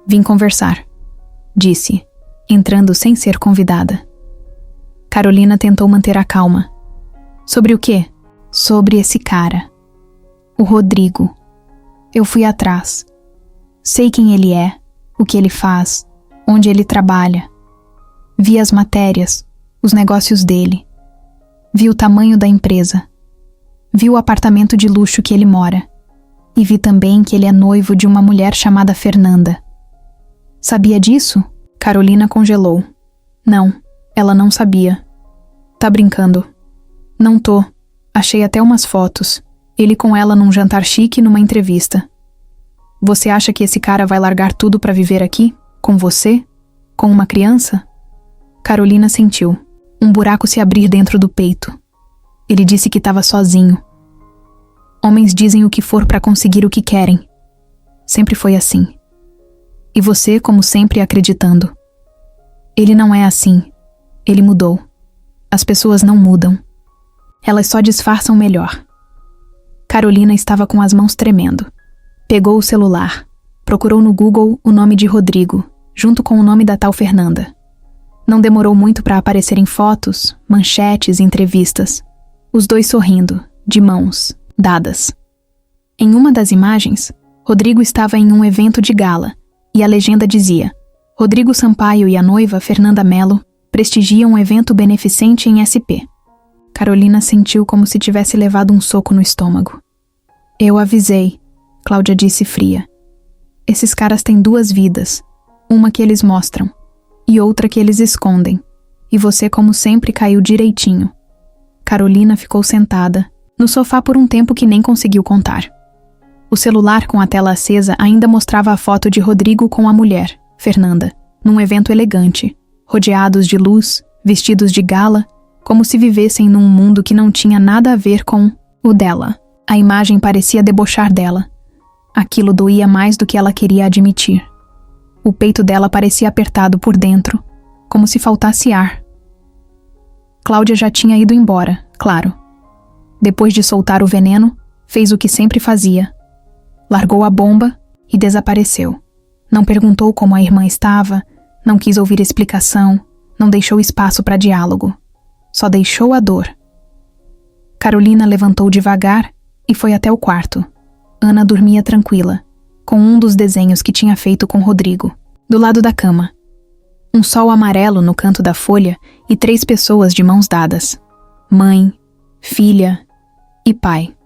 Vim conversar, disse, entrando sem ser convidada. Carolina tentou manter a calma. Sobre o quê? Sobre esse cara. O Rodrigo. Eu fui atrás. Sei quem ele é, o que ele faz, onde ele trabalha. Vi as matérias, os negócios dele. Vi o tamanho da empresa. Vi o apartamento de luxo que ele mora. E vi também que ele é noivo de uma mulher chamada Fernanda. Sabia disso? Carolina congelou. Não, ela não sabia. Tá brincando. Não tô. Achei até umas fotos. Ele com ela num jantar chique numa entrevista. Você acha que esse cara vai largar tudo pra viver aqui? Com você? Com uma criança? Carolina sentiu um buraco se abrir dentro do peito. Ele disse que estava sozinho. Homens dizem o que for pra conseguir o que querem. Sempre foi assim. E você, como sempre, acreditando. Ele não é assim. Ele mudou. As pessoas não mudam. Elas só disfarçam melhor. Carolina estava com as mãos tremendo. Pegou o celular. Procurou no Google o nome de Rodrigo, junto com o nome da tal Fernanda. Não demorou muito para aparecerem fotos, manchetes e entrevistas. Os dois sorrindo, de mãos, dadas. Em uma das imagens, Rodrigo estava em um evento de gala, e a legenda dizia: Rodrigo Sampaio e a noiva Fernanda Mello prestigiam um evento beneficente em SP. Carolina sentiu como se tivesse levado um soco no estômago. Eu avisei, Cláudia disse fria. Esses caras têm duas vidas, uma que eles mostram, e outra que eles escondem, e você, como sempre, caiu direitinho. Carolina ficou sentada, no sofá por um tempo que nem conseguiu contar. O celular com a tela acesa ainda mostrava a foto de Rodrigo com a mulher, Fernanda, num evento elegante, rodeados de luz, vestidos de gala, como se vivessem num mundo que não tinha nada a ver com o dela. A imagem parecia debochar dela. Aquilo doía mais do que ela queria admitir. O peito dela parecia apertado por dentro, como se faltasse ar. Cláudia já tinha ido embora, claro. Depois de soltar o veneno, fez o que sempre fazia. Largou a bomba e desapareceu. Não perguntou como a irmã estava, não quis ouvir explicação, não deixou espaço para diálogo. Só deixou a dor. Carolina levantou devagar e foi até o quarto. Ana dormia tranquila, com um dos desenhos que tinha feito com Rodrigo, do lado da cama. Um sol amarelo no canto da folha e 3 pessoas de mãos dadas. Mãe, filha e pai.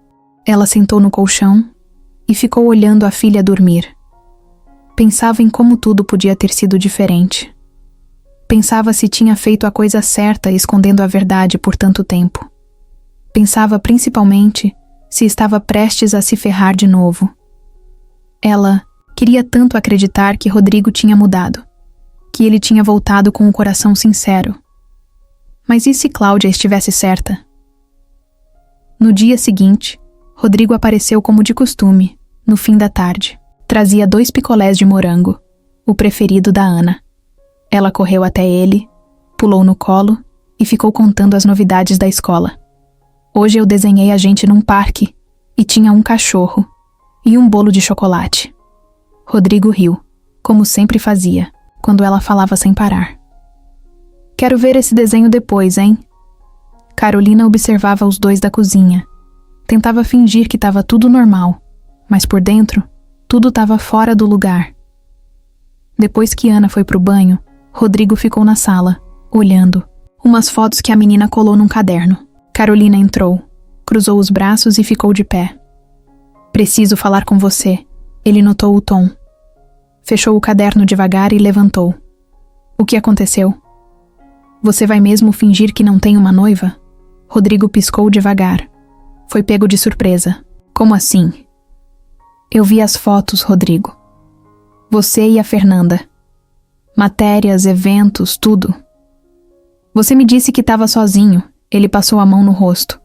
Ela sentou no colchão e ficou olhando a filha dormir. Pensava em como tudo podia ter sido diferente. Pensava se tinha feito a coisa certa escondendo a verdade por tanto tempo. Pensava principalmente se estava prestes a se ferrar de novo. Ela queria tanto acreditar que Rodrigo tinha mudado, que ele tinha voltado com o coração sincero. Mas e se Cláudia estivesse certa? No dia seguinte, Rodrigo apareceu como de costume, no fim da tarde. Trazia 2 picolés de morango, o preferido da Ana. Ela correu até ele, pulou no colo e ficou contando as novidades da escola. Hoje eu desenhei a gente num parque e tinha um cachorro e um bolo de chocolate. Rodrigo riu, como sempre fazia, quando ela falava sem parar. Quero ver esse desenho depois, hein? Carolina observava os 2 da cozinha. Tentava fingir que estava tudo normal, mas por dentro, tudo estava fora do lugar. Depois que Ana foi pro banho, Rodrigo ficou na sala, olhando umas fotos que a menina colou num caderno. Carolina entrou, cruzou os braços e ficou de pé. Preciso falar com você. Ele notou o tom. Fechou o caderno devagar e levantou. O que aconteceu? Você vai mesmo fingir que não tem uma noiva? Rodrigo piscou devagar. Foi pego de surpresa. Como assim? Eu vi as fotos, Rodrigo. Você e a Fernanda. Matérias, eventos, tudo. Você me disse que estava sozinho. Ele passou a mão no rosto.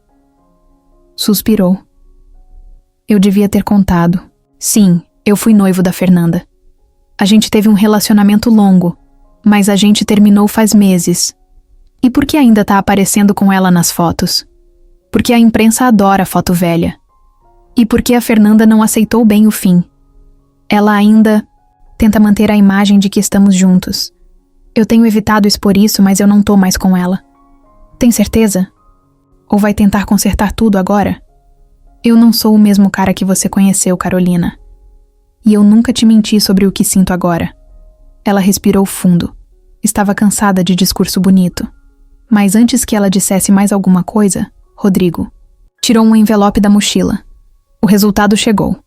Suspirou. Eu devia ter contado. Sim, eu fui noivo da Fernanda. A gente teve um relacionamento longo, mas a gente terminou faz meses. E por que ainda tá aparecendo com ela nas fotos? Porque a imprensa adora foto velha. E porque a Fernanda não aceitou bem o fim. Ela ainda tenta manter a imagem de que estamos juntos. Eu tenho evitado expor isso, mas eu não tô mais com ela. Tem certeza? Ou vai tentar consertar tudo agora? Eu não sou o mesmo cara que você conheceu, Carolina. E eu nunca te menti sobre o que sinto agora. Ela respirou fundo. Estava cansada de discurso bonito. Mas antes que ela dissesse mais alguma coisa, Rodrigo tirou um envelope da mochila. O resultado chegou.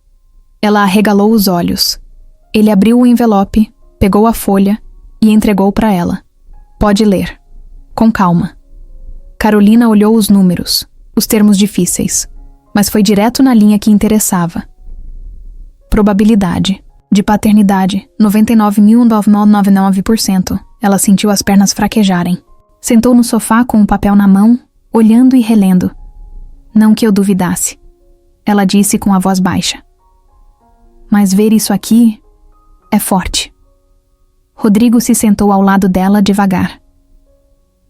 Ela arregalou os olhos. Ele abriu o envelope, pegou a folha e entregou para ela. Pode ler. Com calma. Carolina olhou os números, os termos difíceis, mas foi direto na linha que interessava. Probabilidade de paternidade, 99.999%. Ela sentiu as pernas fraquejarem. Sentou no sofá com o papel na mão, olhando e relendo. Não que eu duvidasse. Ela disse com a voz baixa. Mas ver isso aqui é forte. Rodrigo se sentou ao lado dela devagar.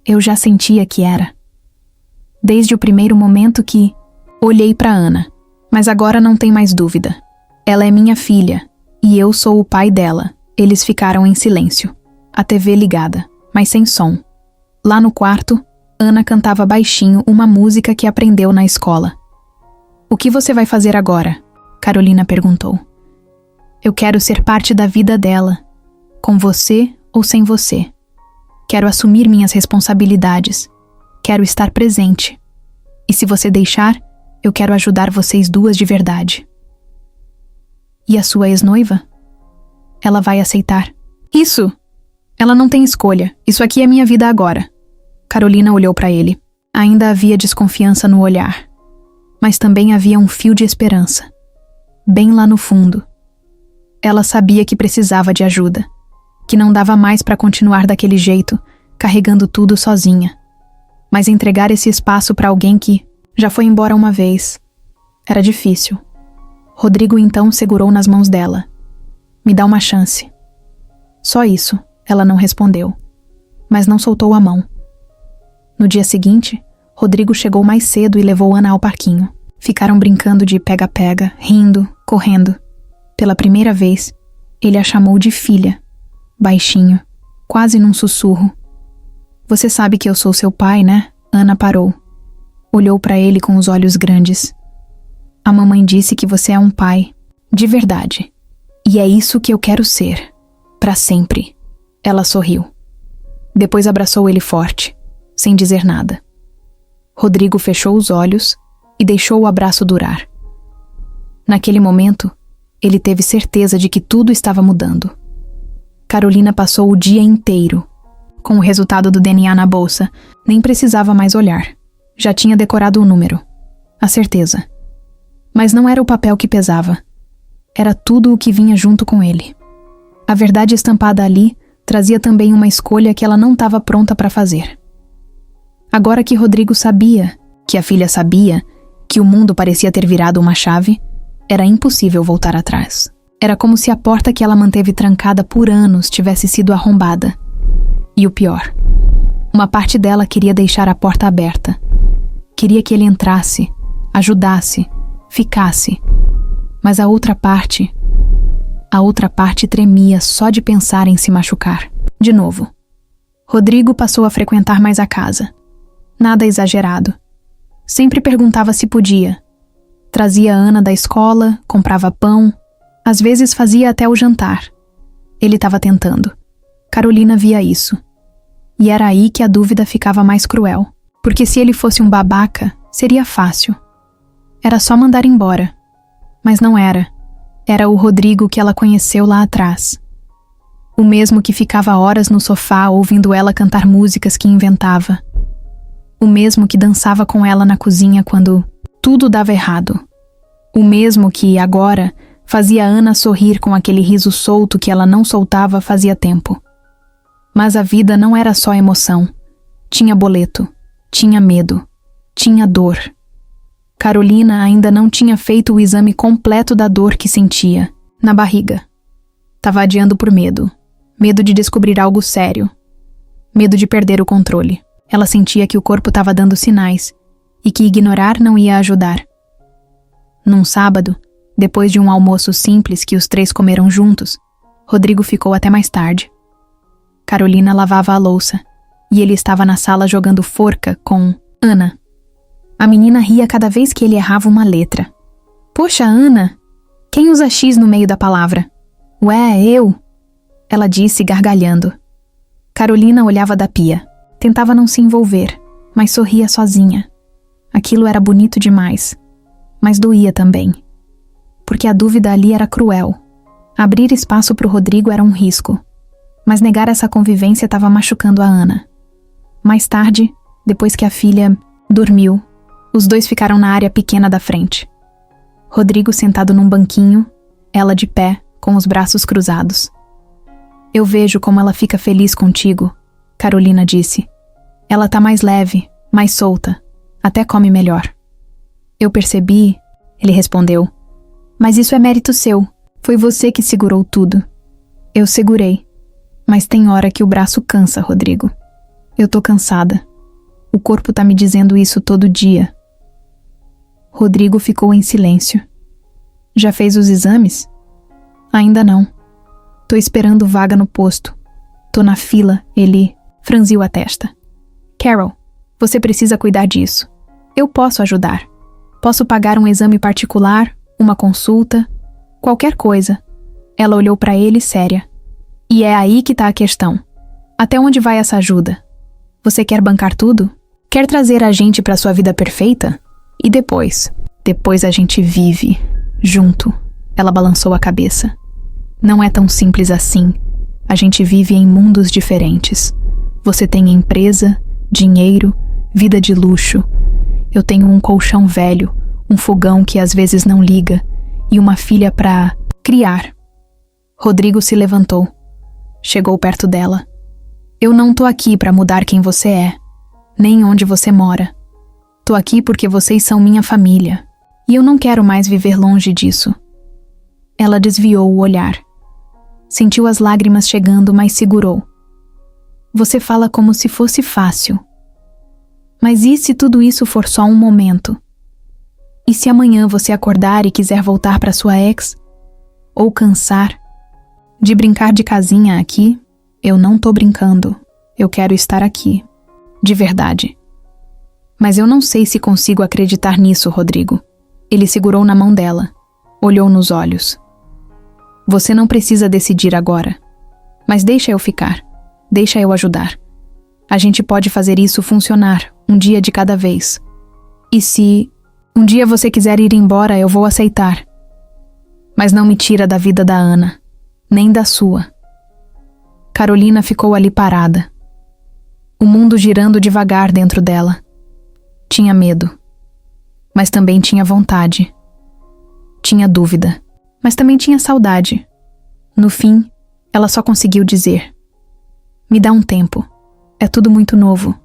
Eu já sentia que era. Desde o primeiro momento que olhei para Ana, mas agora não tem mais dúvida. Ela é minha filha e eu sou o pai dela. Eles ficaram em silêncio, a TV ligada, mas sem som. Lá no quarto, Ana cantava baixinho uma música que aprendeu na escola. O que você vai fazer agora? Carolina perguntou. Eu quero ser parte da vida dela, com você ou sem você. Quero assumir minhas responsabilidades. Quero estar presente. E se você deixar, eu quero ajudar vocês 2 de verdade. E a sua ex-noiva? Ela vai aceitar. Isso! Ela não tem escolha. Isso aqui é minha vida agora. Carolina olhou para ele. Ainda havia desconfiança no olhar. Mas também havia um fio de esperança. Bem lá no fundo. Ela sabia que precisava de ajuda. Que não dava mais para continuar daquele jeito, carregando tudo sozinha. Mas entregar esse espaço para alguém que já foi embora uma vez era difícil. Rodrigo então segurou nas mãos dela. Me dá uma chance. Só isso, ela não respondeu, mas não soltou a mão. No dia seguinte, Rodrigo chegou mais cedo e levou Ana ao parquinho. Ficaram brincando de pega-pega, rindo, correndo. Pela primeira vez, ele a chamou de filha, baixinho, quase num sussurro. Você sabe que eu sou seu pai, né? Ana parou. Olhou para ele com os olhos grandes. A mamãe disse que você é um pai, de verdade. E é isso que eu quero ser, para sempre. Ela sorriu. Depois abraçou ele forte, sem dizer nada. Rodrigo fechou os olhos e deixou o abraço durar. Naquele momento, ele teve certeza de que tudo estava mudando. Carolina passou o dia inteiro. Com o resultado do DNA na bolsa, nem precisava mais olhar. Já tinha decorado o número. A certeza. Mas não era o papel que pesava. Era tudo o que vinha junto com ele. A verdade estampada ali trazia também uma escolha que ela não estava pronta para fazer. Agora que Rodrigo sabia, que a filha sabia, que o mundo parecia ter virado uma chave, era impossível voltar atrás. Era como se a porta que ela manteve trancada por anos tivesse sido arrombada. E o pior, uma parte dela queria deixar a porta aberta. Queria que ele entrasse, ajudasse, ficasse. Mas a outra parte tremia só de pensar em se machucar. De novo. Rodrigo passou a frequentar mais a casa. Nada exagerado. Sempre perguntava se podia. Trazia a Ana da escola, comprava pão, às vezes fazia até o jantar. Ele estava tentando. Carolina via isso. E era aí que a dúvida ficava mais cruel. Porque se ele fosse um babaca, seria fácil. Era só mandar embora. Mas não era. Era o Rodrigo que ela conheceu lá atrás. O mesmo que ficava horas no sofá ouvindo ela cantar músicas que inventava. O mesmo que dançava com ela na cozinha quando tudo dava errado. O mesmo que, agora, fazia Ana sorrir com aquele riso solto que ela não soltava fazia tempo. Mas a vida não era só emoção. Tinha boleto, tinha medo, tinha dor. Carolina ainda não tinha feito o exame completo da dor que sentia, na barriga. Tava adiando por medo. Medo de descobrir algo sério. Medo de perder o controle. Ela sentia que o corpo estava dando sinais e que ignorar não ia ajudar. Num sábado, depois de um almoço simples que os três comeram juntos, Rodrigo ficou até mais tarde. Carolina lavava a louça e ele estava na sala jogando forca com Ana. A menina ria cada vez que ele errava uma letra. Poxa, Ana, quem usa X no meio da palavra? Ué, eu? Ela disse gargalhando. Carolina olhava da pia. Tentava não se envolver, mas sorria sozinha. Aquilo era bonito demais, mas doía também. Porque a dúvida ali era cruel. Abrir espaço para o Rodrigo era um risco, mas negar essa convivência estava machucando a Ana. Mais tarde, depois que a filha dormiu, os dois ficaram na área pequena da frente. Rodrigo sentado num banquinho, ela de pé, com os braços cruzados. Eu vejo como ela fica feliz contigo, Carolina disse. Ela tá mais leve, mais solta, até come melhor. Eu percebi, ele respondeu. Mas isso é mérito seu. Foi você que segurou tudo. Eu segurei. Mas tem hora que o braço cansa, Rodrigo. Eu tô cansada. O corpo tá me dizendo isso todo dia. Rodrigo ficou em silêncio. Já fez os exames? Ainda não. Tô esperando vaga no posto. Tô na fila, ele franziu a testa. Carol, você precisa cuidar disso. Eu posso ajudar. Posso pagar um exame particular, uma consulta, qualquer coisa. Ela olhou para ele séria. E é aí que tá a questão. Até onde vai essa ajuda? Você quer bancar tudo? Quer trazer a gente para sua vida perfeita? E depois? Depois a gente vive, junto. Ela balançou a cabeça. Não é tão simples assim. A gente vive em mundos diferentes. Você tem empresa, dinheiro, vida de luxo. Eu tenho um colchão velho, um fogão que às vezes não liga e uma filha pra criar. Rodrigo se levantou. Chegou perto dela. Eu não tô aqui pra mudar quem você é, nem onde você mora. Tô aqui porque vocês são minha família. E eu não quero mais viver longe disso. Ela desviou o olhar. Sentiu as lágrimas chegando, mas segurou. Você fala como se fosse fácil. Mas e se tudo isso for só um momento? E se amanhã você acordar e quiser voltar para sua ex? Ou cansar de brincar de casinha aqui? Eu não tô brincando. Eu quero estar aqui. De verdade. Mas eu não sei se consigo acreditar nisso, Rodrigo. Ele segurou na mão dela. Olhou nos olhos. Você não precisa decidir agora. Mas deixa eu ficar. Deixa eu ajudar. A gente pode fazer isso funcionar, um dia de cada vez. E se um dia você quiser ir embora, eu vou aceitar. Mas não me tira da vida da Ana, nem da sua. Carolina ficou ali parada. O mundo girando devagar dentro dela. Tinha medo. Mas também tinha vontade. Tinha dúvida. Mas também tinha saudade. No fim, ela só conseguiu dizer: me dá um tempo. É tudo muito novo.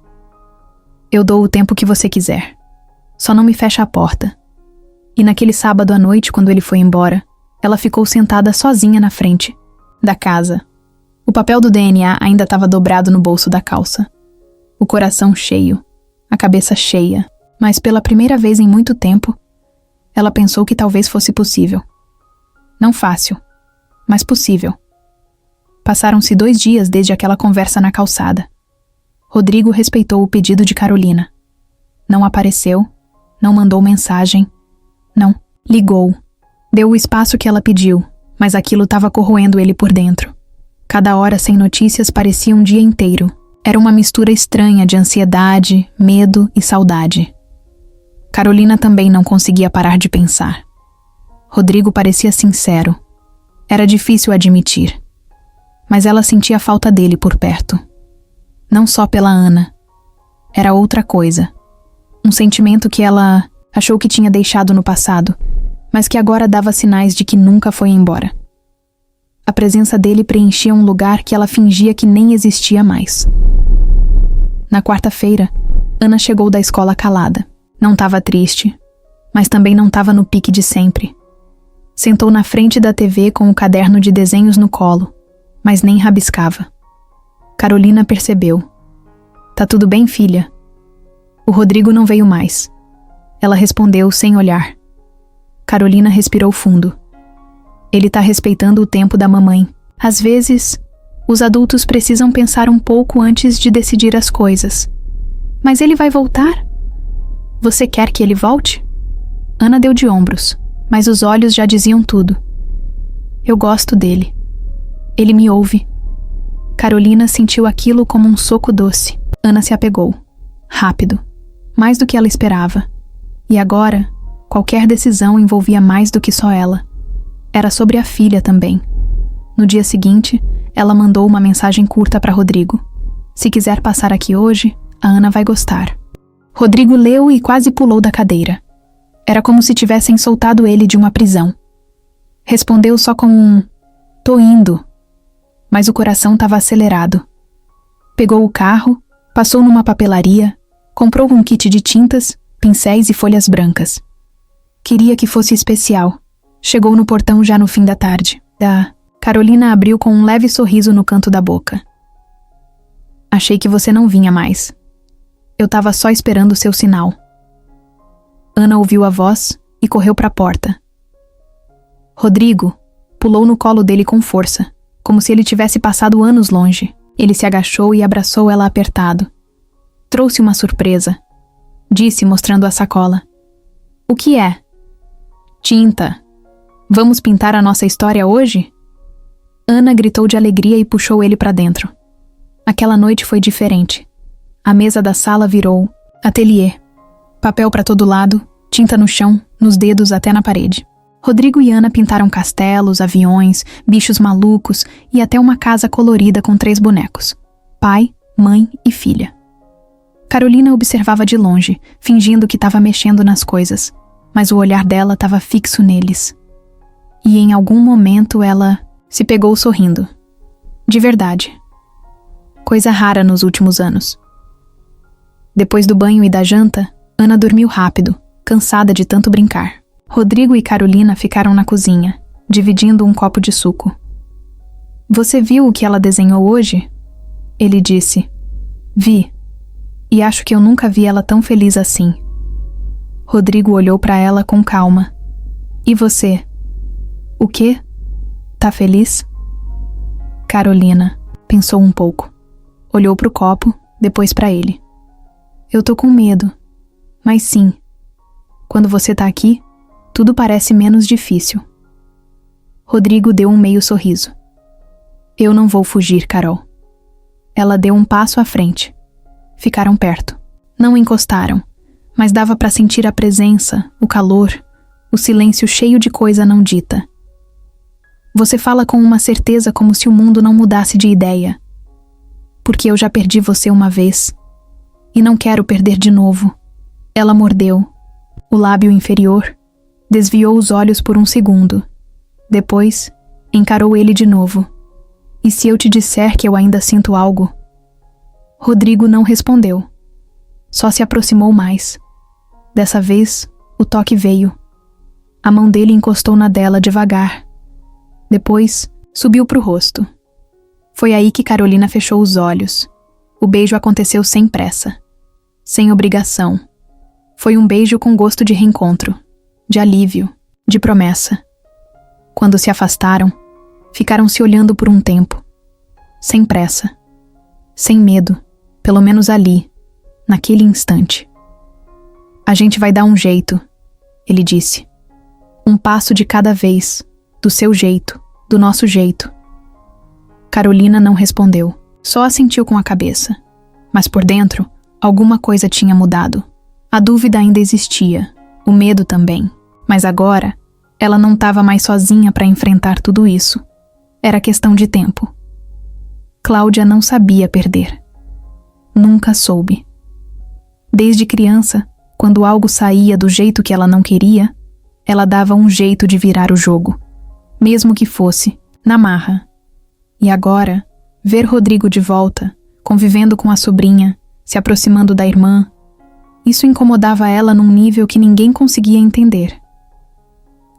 Eu dou o tempo que você quiser. Só não me fecha a porta. E naquele sábado à noite, quando ele foi embora, ela ficou sentada sozinha na frente da casa. O papel do DNA ainda estava dobrado no bolso da calça. O coração cheio, a cabeça cheia, mas pela primeira vez em muito tempo, ela pensou que talvez fosse possível. Não fácil, mas possível. Passaram-se 2 dias desde aquela conversa na calçada. Rodrigo respeitou o pedido de Carolina. Não apareceu, não mandou mensagem, não, ligou. Deu o espaço que ela pediu, mas aquilo estava corroendo ele por dentro. Cada hora sem notícias parecia um dia inteiro. Era uma mistura estranha de ansiedade, medo e saudade. Carolina também não conseguia parar de pensar. Rodrigo parecia sincero. Era difícil admitir. Mas ela sentia a falta dele por perto. Não só pela Ana. Era outra coisa. Um sentimento que ela achou que tinha deixado no passado, mas que agora dava sinais de que nunca foi embora. A presença dele preenchia um lugar que ela fingia que nem existia mais. Na quarta-feira, Ana chegou da escola calada. Não estava triste, mas também não estava no pique de sempre. Sentou na frente da TV com o caderno de desenhos no colo, mas nem rabiscava. Carolina percebeu. Tá tudo bem, filha? O Rodrigo não veio mais. Ela respondeu sem olhar. Carolina respirou fundo. Ele tá respeitando o tempo da mamãe. Às vezes, os adultos precisam pensar um pouco antes de decidir as coisas. Mas ele vai voltar? Você quer que ele volte? Ana deu de ombros, mas os olhos já diziam tudo. Eu gosto dele. Ele me ouve. Carolina sentiu aquilo como um soco doce. Ana se apegou. Rápido. Mais do que ela esperava. E agora, qualquer decisão envolvia mais do que só ela. Era sobre a filha também. No dia seguinte, ela mandou uma mensagem curta para Rodrigo. Se quiser passar aqui hoje, a Ana vai gostar. Rodrigo leu e quase pulou da cadeira. Era como se tivessem soltado ele de uma prisão. Respondeu só com um "tô indo", mas o coração estava acelerado. Pegou o carro, passou numa papelaria, comprou um kit de tintas, pincéis e folhas brancas. Queria que fosse especial. Chegou no portão já no fim da tarde. Carolina abriu com um leve sorriso no canto da boca. Achei que você não vinha mais. Eu estava só esperando o seu sinal. Ana ouviu a voz e correu para a porta. Rodrigo pulou no colo dele com força, como se ele tivesse passado anos longe. Ele se agachou e abraçou ela apertado. Trouxe uma surpresa, disse mostrando a sacola. O que é? Tinta. Vamos pintar a nossa história hoje? Ana gritou de alegria e puxou ele para dentro. Aquela noite foi diferente. A mesa da sala virou ateliê. Papel para todo lado, tinta no chão, nos dedos até na parede. Rodrigo e Ana pintaram castelos, aviões, bichos malucos e até uma casa colorida com 3 bonecos. Pai, mãe e filha. Carolina observava de longe, fingindo que estava mexendo nas coisas, mas o olhar dela estava fixo neles. E em algum momento ela se pegou sorrindo. De verdade. Coisa rara nos últimos anos. Depois do banho e da janta, Ana dormiu rápido, cansada de tanto brincar. Rodrigo e Carolina ficaram na cozinha, dividindo um copo de suco. Você viu o que ela desenhou hoje? Ele disse. Vi. E acho que eu nunca vi ela tão feliz assim. Rodrigo olhou para ela com calma. E você? O quê? Tá feliz? Carolina pensou um pouco. Olhou pro copo, depois para ele. Eu tô com medo. Mas sim. Quando você tá aqui, tudo parece menos difícil. Rodrigo deu um meio sorriso. Eu não vou fugir, Carol. Ela deu um passo à frente. Ficaram perto. Não encostaram, mas dava para sentir a presença, o calor, o silêncio cheio de coisa não dita. Você fala com uma certeza como se o mundo não mudasse de ideia. Porque eu já perdi você uma vez. E não quero perder de novo. Ela mordeu. O lábio inferior. Desviou os olhos por um segundo. Depois, encarou ele de novo. E se eu te disser que eu ainda sinto algo? Rodrigo não respondeu. Só se aproximou mais. Dessa vez, o toque veio. A mão dele encostou na dela devagar. Depois, subiu pro rosto. Foi aí que Carolina fechou os olhos. O beijo aconteceu sem pressa. Sem obrigação. Foi um beijo com gosto de reencontro. De alívio. De promessa. Quando se afastaram, ficaram se olhando por um tempo. Sem pressa. Sem medo. Pelo menos ali. Naquele instante. A gente vai dar um jeito, ele disse. Um passo de cada vez. Do seu jeito. Do nosso jeito. Carolina não respondeu. Só assentiu com a cabeça. Mas por dentro, alguma coisa tinha mudado. A dúvida ainda existia. O medo também. Mas agora, ela não estava mais sozinha para enfrentar tudo isso. Era questão de tempo. Cláudia não sabia perder. Nunca soube. Desde criança, quando algo saía do jeito que ela não queria, ela dava um jeito de virar o jogo. Mesmo que fosse, na marra. E agora, ver Rodrigo de volta, convivendo com a sobrinha, se aproximando da irmã, isso incomodava ela num nível que ninguém conseguia entender.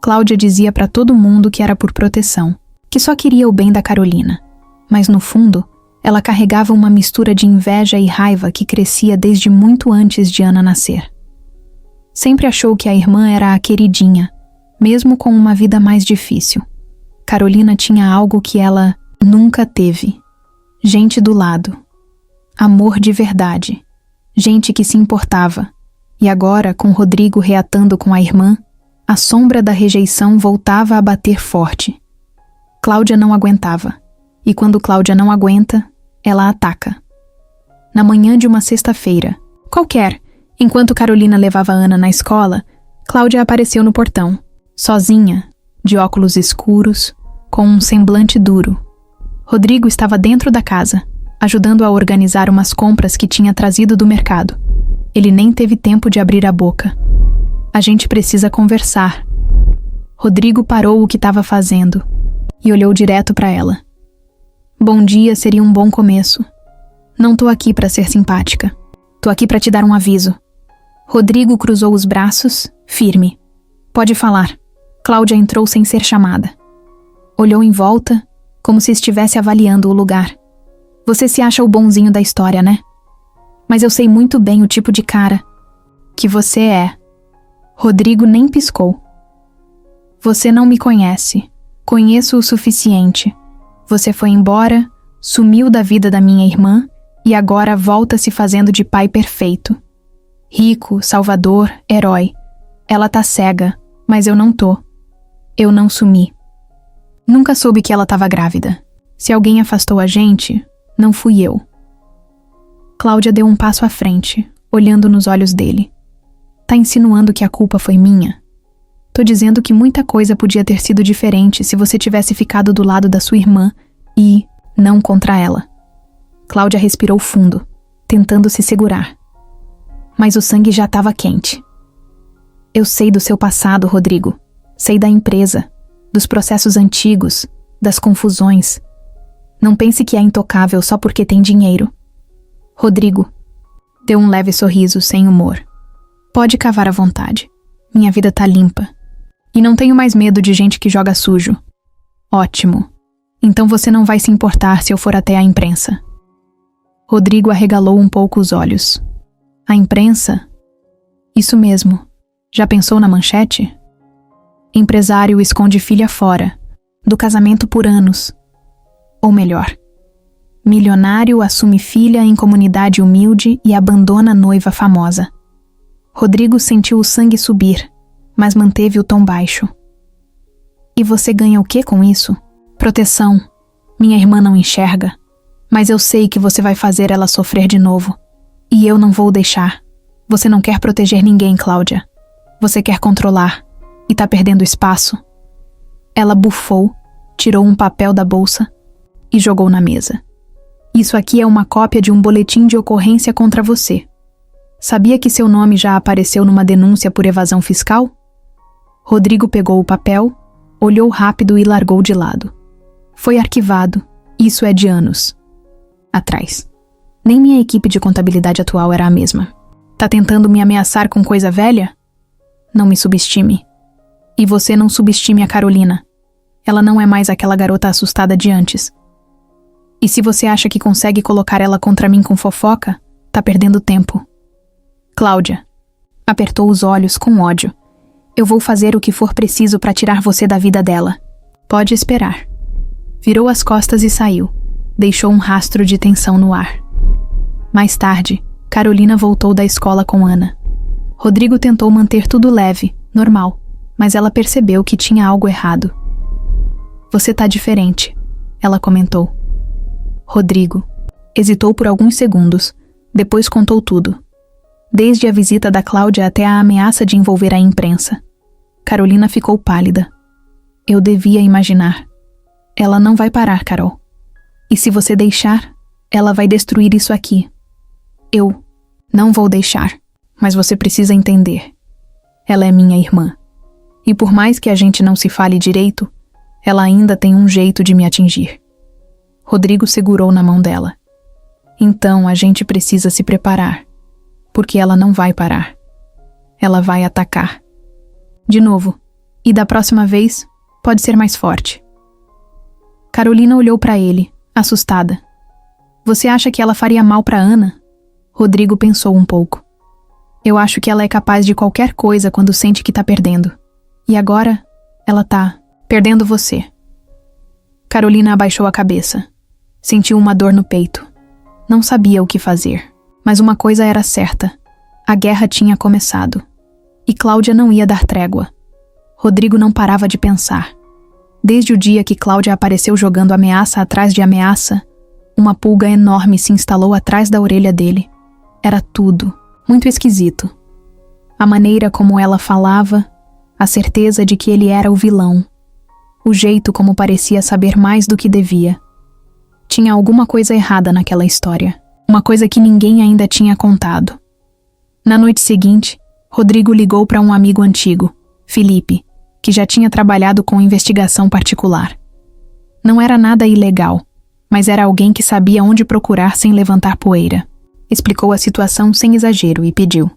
Cláudia dizia para todo mundo que era por proteção, que só queria o bem da Carolina, mas no fundo, ela carregava uma mistura de inveja e raiva que crescia desde muito antes de Ana nascer. Sempre achou que a irmã era a queridinha, mesmo com uma vida mais difícil. Carolina tinha algo que ela nunca teve. Gente do lado. Amor de verdade. Gente que se importava. E agora, com Rodrigo reatando com a irmã, a sombra da rejeição voltava a bater forte. Cláudia não aguentava. E quando Cláudia não aguenta, ela ataca. Na manhã de uma sexta-feira, qualquer, enquanto Carolina levava Ana na escola, Cláudia apareceu no portão, sozinha, de óculos escuros, com um semblante duro. Rodrigo estava dentro da casa, ajudando a organizar umas compras que tinha trazido do mercado. Ele nem teve tempo de abrir a boca. A gente precisa conversar. Rodrigo parou o que estava fazendo e olhou direto para ela. Bom dia seria um bom começo. Não tô aqui para ser simpática. Tô aqui para te dar um aviso. Rodrigo cruzou os braços, firme. Pode falar. Cláudia entrou sem ser chamada. Olhou em volta, como se estivesse avaliando o lugar. Você se acha o bonzinho da história, né? Mas eu sei muito bem o tipo de cara que você é. Rodrigo nem piscou. Você não me conhece. Conheço o suficiente. Você foi embora, sumiu da vida da minha irmã e agora volta se fazendo de pai perfeito. Rico, salvador, herói. Ela tá cega, mas eu não tô. Eu não sumi. Nunca soube que ela tava grávida. Se alguém afastou a gente, não fui eu. Cláudia deu um passo à frente, olhando nos olhos dele. Tá insinuando que a culpa foi minha? Tô dizendo que muita coisa podia ter sido diferente se você tivesse ficado do lado da sua irmã e não contra ela. Cláudia respirou fundo, tentando se segurar. Mas o sangue já estava quente. Eu sei do seu passado, Rodrigo. Sei da empresa, dos processos antigos, das confusões. Não pense que é intocável só porque tem dinheiro. Rodrigo deu um leve sorriso sem humor. Pode cavar à vontade. Minha vida tá limpa. E não tenho mais medo de gente que joga sujo. Ótimo. Então você não vai se importar se eu for até a imprensa. Rodrigo arregalou um pouco os olhos. A imprensa? Isso mesmo. Já pensou na manchete? Empresário esconde filha fora, do casamento por anos. Ou melhor, milionário assume filha em comunidade humilde e abandona noiva famosa. Rodrigo sentiu o sangue subir, mas manteve o tom baixo. E você ganha o que com isso? Proteção. Minha irmã não enxerga, mas eu sei que você vai fazer ela sofrer de novo. E eu não vou deixar. Você não quer proteger ninguém, Cláudia. Você quer controlar, e tá perdendo espaço. Ela bufou, tirou um papel da bolsa e jogou na mesa. Isso aqui é uma cópia de um boletim de ocorrência contra você. Sabia que seu nome já apareceu numa denúncia por evasão fiscal? Rodrigo pegou o papel, olhou rápido e largou de lado. Foi arquivado. Isso é de anos atrás. Nem minha equipe de contabilidade atual era a mesma. Tá tentando me ameaçar com coisa velha? Não me subestime. E você não subestime a Carolina. Ela não é mais aquela garota assustada de antes. E se você acha que consegue colocar ela contra mim com fofoca, tá perdendo tempo. Cláudia. Apertou os olhos com ódio. Eu vou fazer o que for preciso para tirar você da vida dela. Pode esperar. Virou as costas e saiu. Deixou um rastro de tensão no ar. Mais tarde, Carolina voltou da escola com Ana. Rodrigo tentou manter tudo leve, normal, mas ela percebeu que tinha algo errado. Você tá diferente, ela comentou. Rodrigo hesitou por alguns segundos, depois contou tudo. Desde a visita da Cláudia até a ameaça de envolver a imprensa. Carolina ficou pálida. Eu devia imaginar. Ela não vai parar, Carol. E se você deixar, ela vai destruir isso aqui. Eu não vou deixar, mas você precisa entender. Ela é minha irmã. E por mais que a gente não se fale direito, ela ainda tem um jeito de me atingir. Rodrigo segurou na mão dela. Então a gente precisa se preparar, porque ela não vai parar. Ela vai atacar. De novo. E da próxima vez, pode ser mais forte. Carolina olhou para ele, assustada. Você acha que ela faria mal para Ana? Rodrigo pensou um pouco. Eu acho que ela é capaz de qualquer coisa quando sente que tá perdendo. E agora, ela tá perdendo você. Carolina abaixou a cabeça. Sentiu uma dor no peito. Não sabia o que fazer. Mas uma coisa era certa. A guerra tinha começado. E Cláudia não ia dar trégua. Rodrigo não parava de pensar. Desde o dia que Cláudia apareceu jogando ameaça atrás de ameaça, uma pulga enorme se instalou atrás da orelha dele. Era tudo, muito esquisito. A maneira como ela falava, a certeza de que ele era o vilão, o jeito como parecia saber mais do que devia. Tinha alguma coisa errada naquela história, uma coisa que ninguém ainda tinha contado. Na noite seguinte, Rodrigo ligou para um amigo antigo, Felipe, que já tinha trabalhado com investigação particular. Não era nada ilegal, mas era alguém que sabia onde procurar sem levantar poeira. Explicou a situação sem exagero e pediu.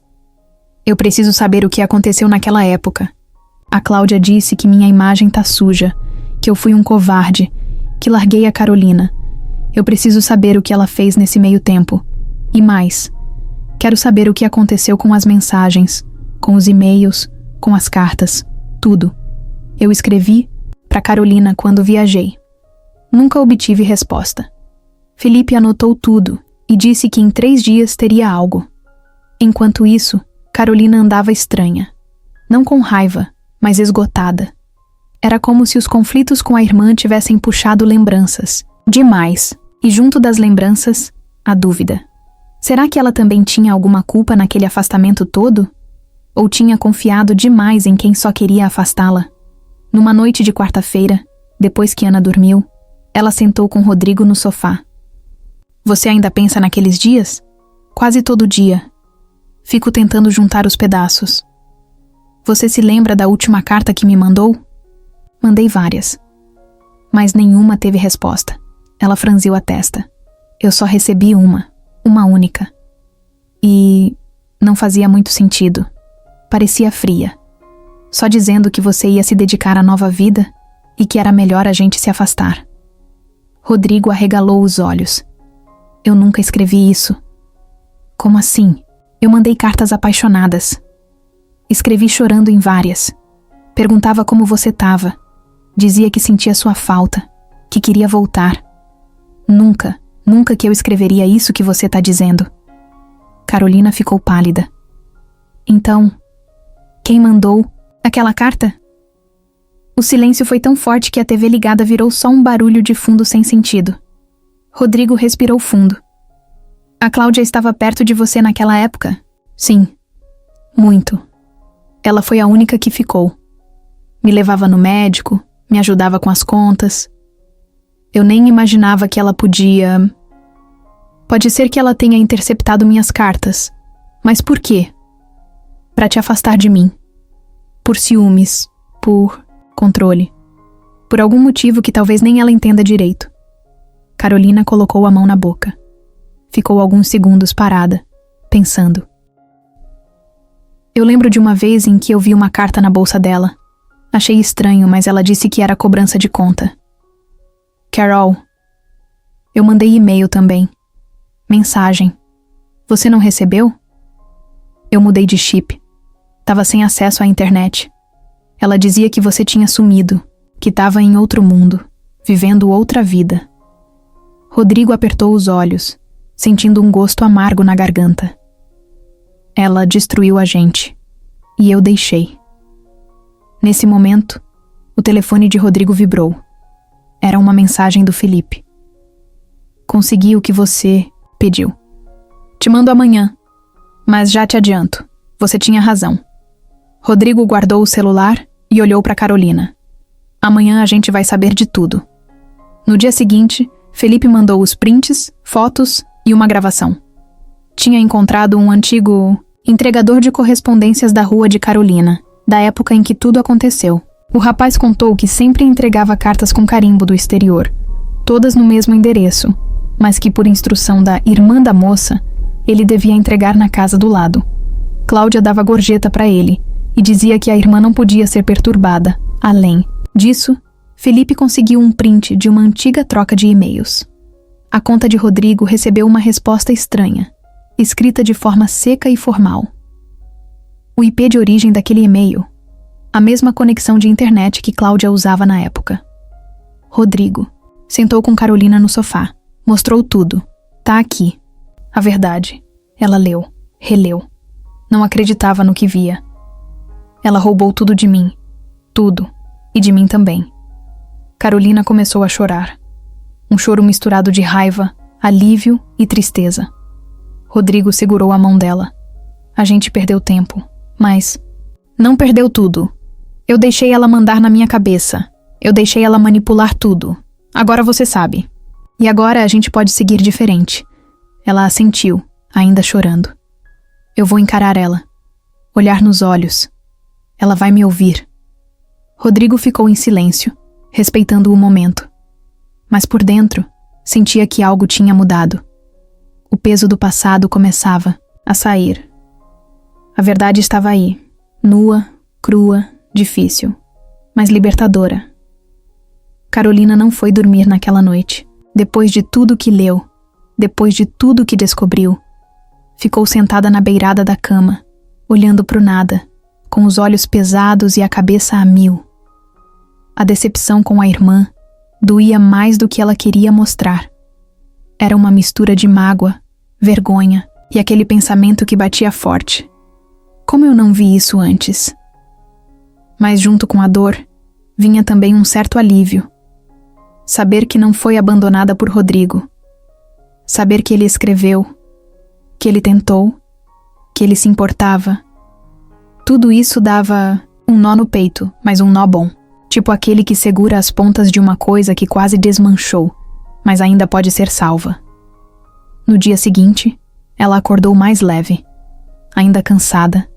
Eu preciso saber o que aconteceu naquela época. A Cláudia disse que minha imagem tá suja, que eu fui um covarde, que larguei a Carolina. Eu preciso saber o que ela fez nesse meio tempo. E mais, quero saber o que aconteceu com as mensagens, com os e-mails, com as cartas, tudo. Eu escrevi para Carolina quando viajei. Nunca obtive resposta. Felipe anotou tudo e disse que em 3 dias teria algo. Enquanto isso, Carolina andava estranha. Não com raiva, mas esgotada. Era como se os conflitos com a irmã tivessem puxado lembranças. Demais. E junto das lembranças, a dúvida. Será que ela também tinha alguma culpa naquele afastamento todo? Ou tinha confiado demais em quem só queria afastá-la? Numa noite de quarta-feira, depois que Ana dormiu, ela sentou com Rodrigo no sofá. Você ainda pensa naqueles dias? Quase todo dia. Fico tentando juntar os pedaços. Você se lembra da última carta que me mandou? Mandei várias. Mas nenhuma teve resposta. Ela franziu a testa. Eu só recebi uma única. E não fazia muito sentido. Parecia fria. só dizendo que você ia se dedicar à nova vida e que era melhor a gente se afastar. Rodrigo arregalou os olhos. Eu nunca escrevi isso. Como assim? Eu mandei cartas apaixonadas. Escrevi chorando em várias. Perguntava como você estava. Dizia que sentia sua falta, que queria voltar. Nunca que eu escreveria isso que você está dizendo. Carolina ficou pálida. Então, quem mandou aquela carta? O silêncio foi tão forte que a TV ligada virou só um barulho de fundo sem sentido. Rodrigo respirou fundo. A Cláudia estava perto de você naquela época? Sim. Muito. Ela foi a única que ficou. Me levava no médico, me ajudava com as contas. Eu nem imaginava que ela podia... Pode ser que ela tenha interceptado minhas cartas. Mas por quê? Para te afastar de mim. Por ciúmes, por controle. Por algum motivo que talvez nem ela entenda direito. Carolina colocou a mão na boca. Ficou alguns segundos parada, pensando. Eu lembro de uma vez em que eu vi uma carta na bolsa dela. Achei estranho, mas ela disse que era cobrança de conta. Carol. Eu mandei e-mail também. Mensagem. Você não recebeu? Eu mudei de chip. Tava sem acesso à internet. Ela dizia que você tinha sumido, que estava em outro mundo, vivendo outra vida. Rodrigo apertou os olhos, sentindo um gosto amargo na garganta. Ela destruiu a gente, e eu deixei. Nesse momento, o telefone de Rodrigo vibrou. Era uma mensagem do Felipe. Consegui o que você pediu. Te mando amanhã, mas já te adianto, você tinha razão. Rodrigo guardou o celular e olhou para Carolina. Amanhã a gente vai saber de tudo. No dia seguinte, Felipe mandou os prints, fotos e uma gravação. Tinha encontrado um antigo entregador de correspondências da rua de Carolina, da época em que tudo aconteceu. O rapaz contou que sempre entregava cartas com carimbo do exterior, todas no mesmo endereço, mas que por instrução da irmã da moça, ele devia entregar na casa do lado. Cláudia dava gorjeta para ele e dizia que a irmã não podia ser perturbada. Além disso, Felipe conseguiu um print de uma antiga troca de e-mails. A conta de Rodrigo recebeu uma resposta estranha, escrita de forma seca e formal. O IP de origem daquele e-mail, a mesma conexão de internet que Cláudia usava na época. Rodrigo sentou com Carolina no sofá, mostrou tudo. Tá aqui. A verdade. Ela leu, releu. Não acreditava no que via. Ela roubou tudo de mim. Tudo. E de mim também. Carolina começou a chorar. Um choro misturado de raiva, alívio e tristeza. Rodrigo segurou a mão dela. A gente perdeu tempo, mas... Não perdeu tudo. Eu deixei ela mandar na minha cabeça. Eu deixei ela manipular tudo. Agora você sabe. E agora a gente pode seguir diferente. Ela assentiu, ainda chorando. Eu vou encarar ela. Olhar nos olhos. Ela vai me ouvir. Rodrigo ficou em silêncio, respeitando o momento. Mas por dentro, sentia que algo tinha mudado. O peso do passado começava a sair. A verdade estava aí, nua, crua, difícil, mas libertadora. Carolina não foi dormir naquela noite. Depois de tudo que leu, depois de tudo que descobriu, ficou sentada na beirada da cama, olhando pro nada, com os olhos pesados e a cabeça a mil. A decepção com a irmã doía mais do que ela queria mostrar. Era uma mistura de mágoa, vergonha e aquele pensamento que batia forte. Como eu não vi isso antes? Mas junto com a dor, vinha também um certo alívio. Saber que não foi abandonada por Rodrigo. Saber que ele escreveu, que ele tentou, que ele se importava. Tudo isso dava um nó no peito, mas um nó bom. Tipo aquele que segura as pontas de uma coisa que quase desmanchou, mas ainda pode ser salva. No dia seguinte, ela acordou mais leve. Ainda cansada,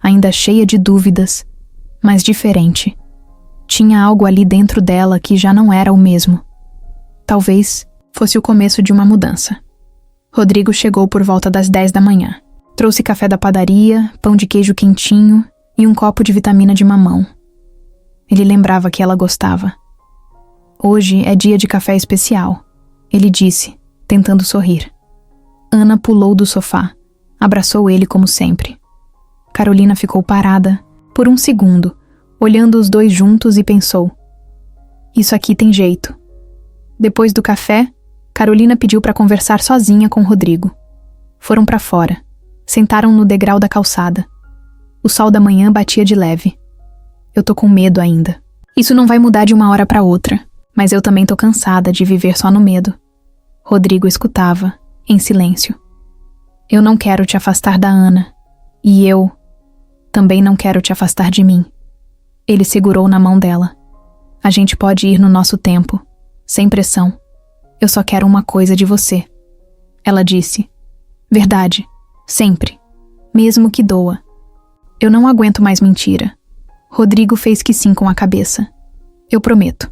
ainda cheia de dúvidas, mas diferente. Tinha algo ali dentro dela que já não era o mesmo. Talvez fosse o começo de uma mudança. Rodrigo chegou por volta das 10 da manhã. Trouxe café da padaria, pão de queijo quentinho e um copo de vitamina de mamão. Ele lembrava que ela gostava. Hoje é dia de café especial, ele disse, tentando sorrir. Ana pulou do sofá, abraçou ele como sempre. Carolina ficou parada, por um segundo, olhando os dois juntos e pensou: isso aqui tem jeito. Depois do café, Carolina pediu para conversar sozinha com Rodrigo. Foram para fora, sentaram no degrau da calçada. O sol da manhã batia de leve. Eu tô com medo ainda. Isso não vai mudar de uma hora para outra, mas eu também tô cansada de viver só no medo. Rodrigo escutava, em silêncio. Eu não quero te afastar da Ana. E eu também não quero te afastar de mim. Ele segurou na mão dela. A gente pode ir no nosso tempo, sem pressão. Eu só quero uma coisa de você. Ela disse. Verdade, sempre. Mesmo que doa. Eu não aguento mais mentira. Rodrigo fez que sim com a cabeça. Eu prometo.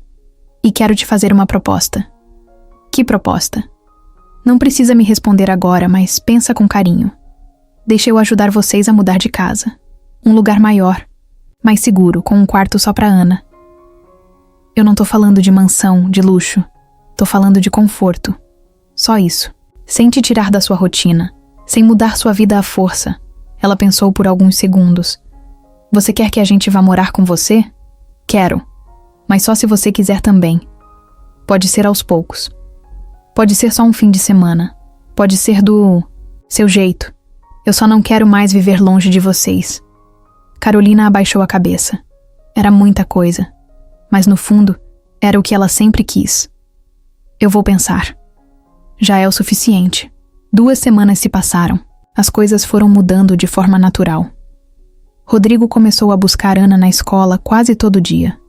E quero te fazer uma proposta. Que proposta? Não precisa me responder agora, mas pensa com carinho. Deixa eu ajudar vocês a mudar de casa. Um lugar maior, mais seguro, com um quarto só pra Ana. Eu não tô falando de mansão, de luxo. Tô falando de conforto. Só isso. Sem te tirar da sua rotina. Sem mudar sua vida à força. Ela pensou por alguns segundos. Você quer que a gente vá morar com você? Quero. Mas só se você quiser também. Pode ser aos poucos. Pode ser só um fim de semana. Pode ser do seu jeito. Eu só não quero mais viver longe de vocês. Carolina abaixou a cabeça. Era muita coisa. Mas no fundo, era o que ela sempre quis. Eu vou pensar. Já é o suficiente. 2 semanas se passaram. As coisas foram mudando de forma natural. Rodrigo começou a buscar Ana na escola quase todo dia.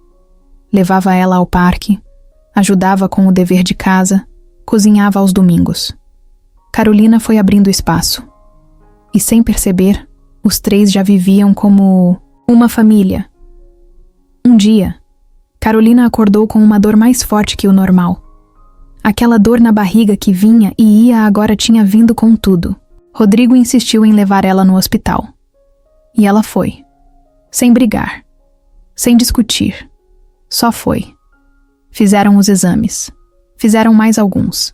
Levava ela ao parque, ajudava com o dever de casa, cozinhava aos domingos. Carolina foi abrindo espaço. E sem perceber, os 3 já viviam como uma família. Um dia, Carolina acordou com uma dor mais forte que o normal. Aquela dor na barriga que vinha e ia agora tinha vindo com tudo. Rodrigo insistiu em levar ela no hospital. E ela foi. Sem brigar. Sem discutir. Só foi. Fizeram os exames. Fizeram mais alguns.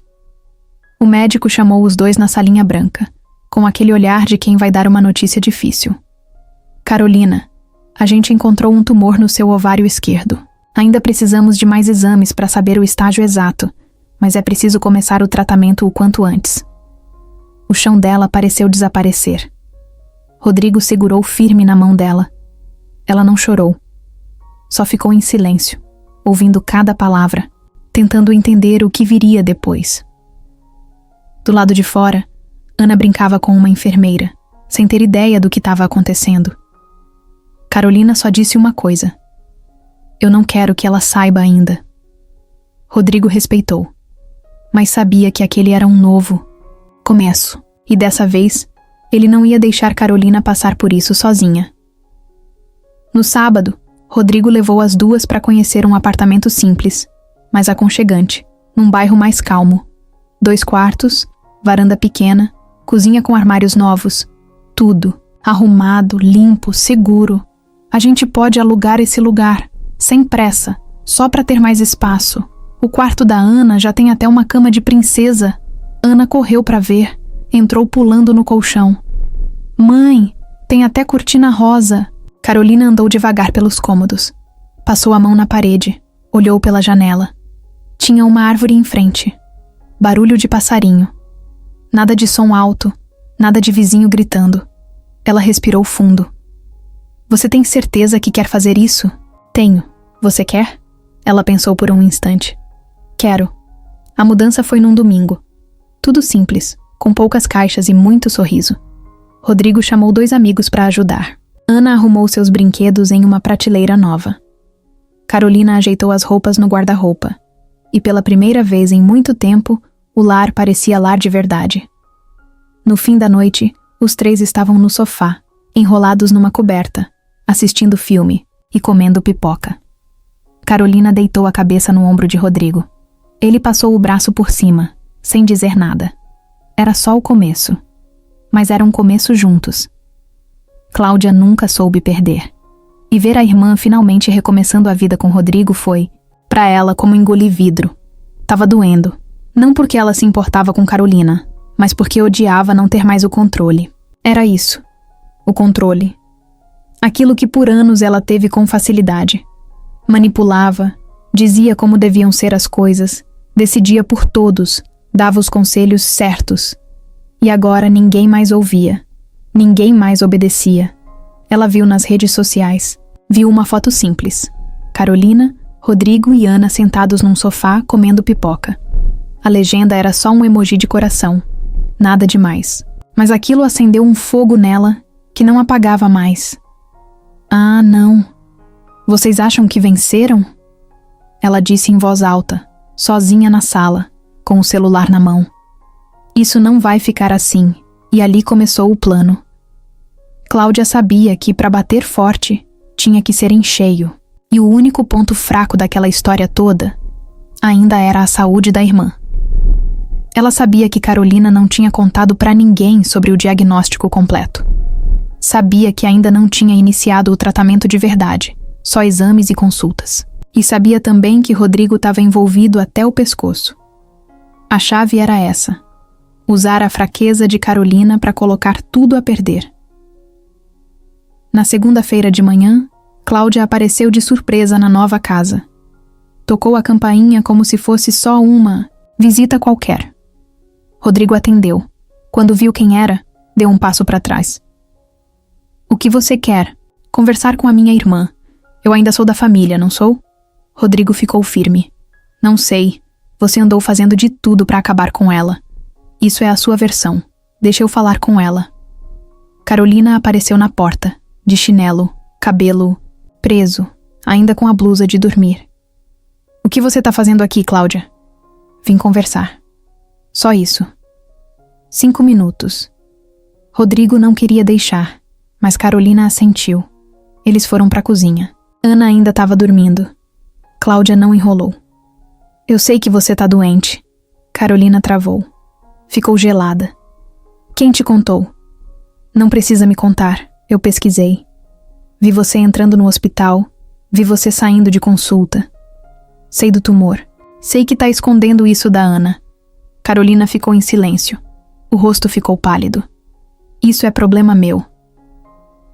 O médico chamou os 2 na salinha branca, com aquele olhar de quem vai dar uma notícia difícil. Carolina, a gente encontrou um tumor no seu ovário esquerdo. Ainda precisamos de mais exames para saber o estágio exato, mas é preciso começar o tratamento o quanto antes. O chão dela pareceu desaparecer. Rodrigo segurou firme na mão dela. Ela não chorou. Só ficou em silêncio, ouvindo cada palavra, tentando entender o que viria depois. Do lado de fora, Ana brincava com uma enfermeira, sem ter ideia do que estava acontecendo. Carolina só disse uma coisa. Eu não quero que ela saiba ainda. Rodrigo respeitou, mas sabia que aquele era um novo começo, e dessa vez, ele não ia deixar Carolina passar por isso sozinha. No sábado, Rodrigo levou as 2 para conhecer um apartamento simples, mas aconchegante, num bairro mais calmo. 2 quartos, varanda pequena, cozinha com armários novos. Tudo, arrumado, limpo, seguro. A gente pode alugar esse lugar, sem pressa, só para ter mais espaço. O quarto da Ana já tem até uma cama de princesa. Ana correu para ver, entrou pulando no colchão. Mãe, tem até cortina rosa. Carolina andou devagar pelos cômodos. Passou a mão na parede, olhou pela janela. Tinha uma árvore em frente. Barulho de passarinho. Nada de som alto, nada de vizinho gritando. Ela respirou fundo. Você tem certeza que quer fazer isso? Tenho. Você quer? Ela pensou por um instante. Quero. A mudança foi num domingo. Tudo simples, com poucas caixas e muito sorriso. Rodrigo chamou 2 amigos para ajudar. Ana arrumou seus brinquedos em uma prateleira nova. Carolina ajeitou as roupas no guarda-roupa. E pela primeira vez em muito tempo, o lar parecia lar de verdade. No fim da noite, os 3 estavam no sofá, enrolados numa coberta, assistindo filme e comendo pipoca. Carolina deitou a cabeça no ombro de Rodrigo. Ele passou o braço por cima, sem dizer nada. Era só o começo. Mas era um começo juntos. Cláudia nunca soube perder. E ver a irmã finalmente recomeçando a vida com Rodrigo foi, para ela, como engolir vidro. Tava doendo. Não porque ela se importava com Carolina, mas porque odiava não ter mais o controle. Era isso. O controle. Aquilo que por anos ela teve com facilidade. Manipulava, dizia como deviam ser as coisas, decidia por todos, dava os conselhos certos. E agora ninguém mais ouvia. Ninguém mais obedecia. Ela viu nas redes sociais. Viu uma foto simples. Carolina, Rodrigo e Ana sentados num sofá comendo pipoca. A legenda era só um emoji de coração. Nada demais. Mas aquilo acendeu um fogo nela que não apagava mais. Ah, não. Vocês acham que venceram? Ela disse em voz alta, sozinha na sala, com o celular na mão. Isso não vai ficar assim. E ali começou o plano. Cláudia sabia que, para bater forte, tinha que ser em cheio. E o único ponto fraco daquela história toda ainda era a saúde da irmã. Ela sabia que Carolina não tinha contado para ninguém sobre o diagnóstico completo. Sabia que ainda não tinha iniciado o tratamento de verdade, só exames e consultas. E sabia também que Rodrigo estava envolvido até o pescoço. A chave era essa: usar a fraqueza de Carolina para colocar tudo a perder. Na segunda-feira de manhã, Cláudia apareceu de surpresa na nova casa. Tocou a campainha como se fosse só uma visita qualquer. Rodrigo atendeu. Quando viu quem era, deu um passo para trás. O que você quer? Conversar com a minha irmã. Eu ainda sou da família, não sou? Rodrigo ficou firme. Não sei. Você andou fazendo de tudo para acabar com ela. Isso é a sua versão. Deixa eu falar com ela. Carolina apareceu na porta, de chinelo, cabelo preso, ainda com a blusa de dormir. O que você tá fazendo aqui, Cláudia? Vim conversar. Só isso. 5 minutos. Rodrigo não queria deixar, mas Carolina assentiu. Eles foram para a cozinha. Ana ainda estava dormindo. Cláudia não enrolou. Eu sei que você tá doente. Carolina travou. Ficou gelada. Quem te contou? Não precisa me contar. Eu pesquisei. Vi você entrando no hospital. Vi você saindo de consulta. Sei do tumor. Sei que tá escondendo isso da Ana. Carolina ficou em silêncio. O rosto ficou pálido. Isso é problema meu.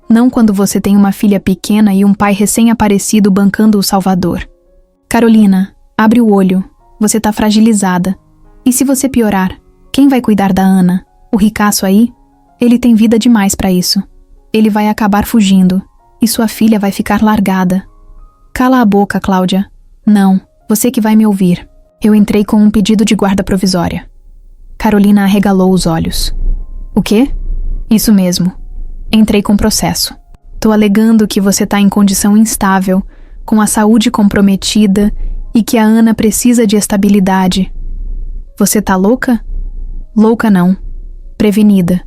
Não quando você tem uma filha pequena e um pai recém-aparecido bancando o Salvador. Carolina, abre o olho. Você tá fragilizada. E se você piorar, quem vai cuidar da Ana? O ricaço aí? Ele tem vida demais pra isso. Ele vai acabar fugindo. E sua filha vai ficar largada. Cala a boca, Cláudia. Não, você que vai me ouvir. Eu entrei com um pedido de guarda provisória. Carolina arregalou os olhos. O quê? Isso mesmo. Entrei com processo. Tô alegando que você tá em condição instável, com a saúde comprometida e que a Ana precisa de estabilidade. Você tá louca? Louca não. Prevenida.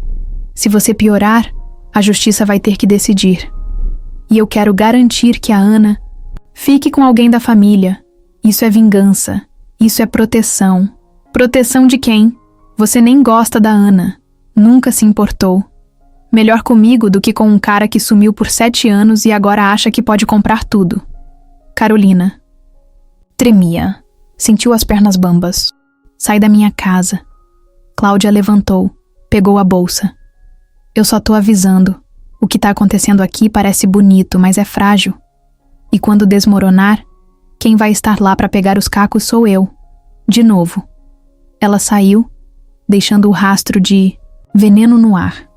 Se você piorar, a justiça vai ter que decidir. E eu quero garantir que a Ana fique com alguém da família. Isso é vingança. Isso é proteção. Proteção de quem? Você nem gosta da Ana. Nunca se importou. Melhor comigo do que com um cara que sumiu por 7 anos e agora acha que pode comprar tudo. Carolina. Tremia. Sentiu as pernas bambas. Sai da minha casa. Cláudia levantou. Pegou a bolsa. Eu só tô avisando. O que tá acontecendo aqui parece bonito, mas é frágil. E quando desmoronar, quem vai estar lá para pegar os cacos sou eu. De novo. Ela saiu, deixando o rastro de veneno no ar.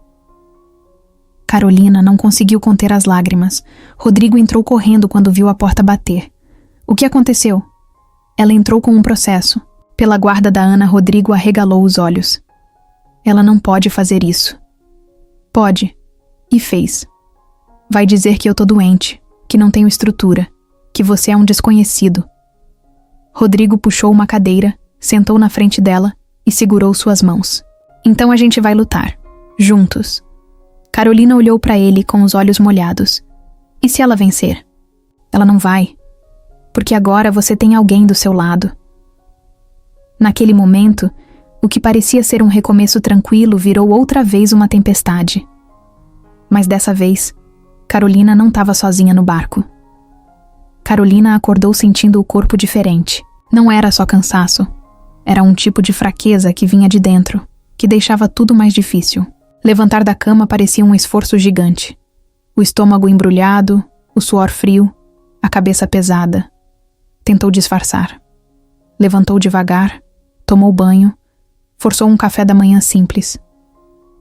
Carolina não conseguiu conter as lágrimas. Rodrigo entrou correndo quando viu a porta bater. O que aconteceu? Ela entrou com um processo. Pela guarda da Ana, Rodrigo arregalou os olhos. Ela não pode fazer isso. Pode. E fez. Vai dizer que eu tô doente, que não tenho estrutura, que você é um desconhecido. Rodrigo puxou uma cadeira, sentou na frente dela e segurou suas mãos. Então a gente vai lutar. Juntos. Carolina olhou para ele com os olhos molhados. E se ela vencer? Ela não vai. Porque agora você tem alguém do seu lado. Naquele momento, o que parecia ser um recomeço tranquilo virou outra vez uma tempestade. Mas dessa vez, Carolina não estava sozinha no barco. Carolina acordou sentindo o corpo diferente. Não era só cansaço. Era um tipo de fraqueza que vinha de dentro, que deixava tudo mais difícil. Levantar da cama parecia um esforço gigante. O estômago embrulhado, o suor frio, a cabeça pesada. Tentou disfarçar. Levantou devagar, tomou banho, forçou um café da manhã simples.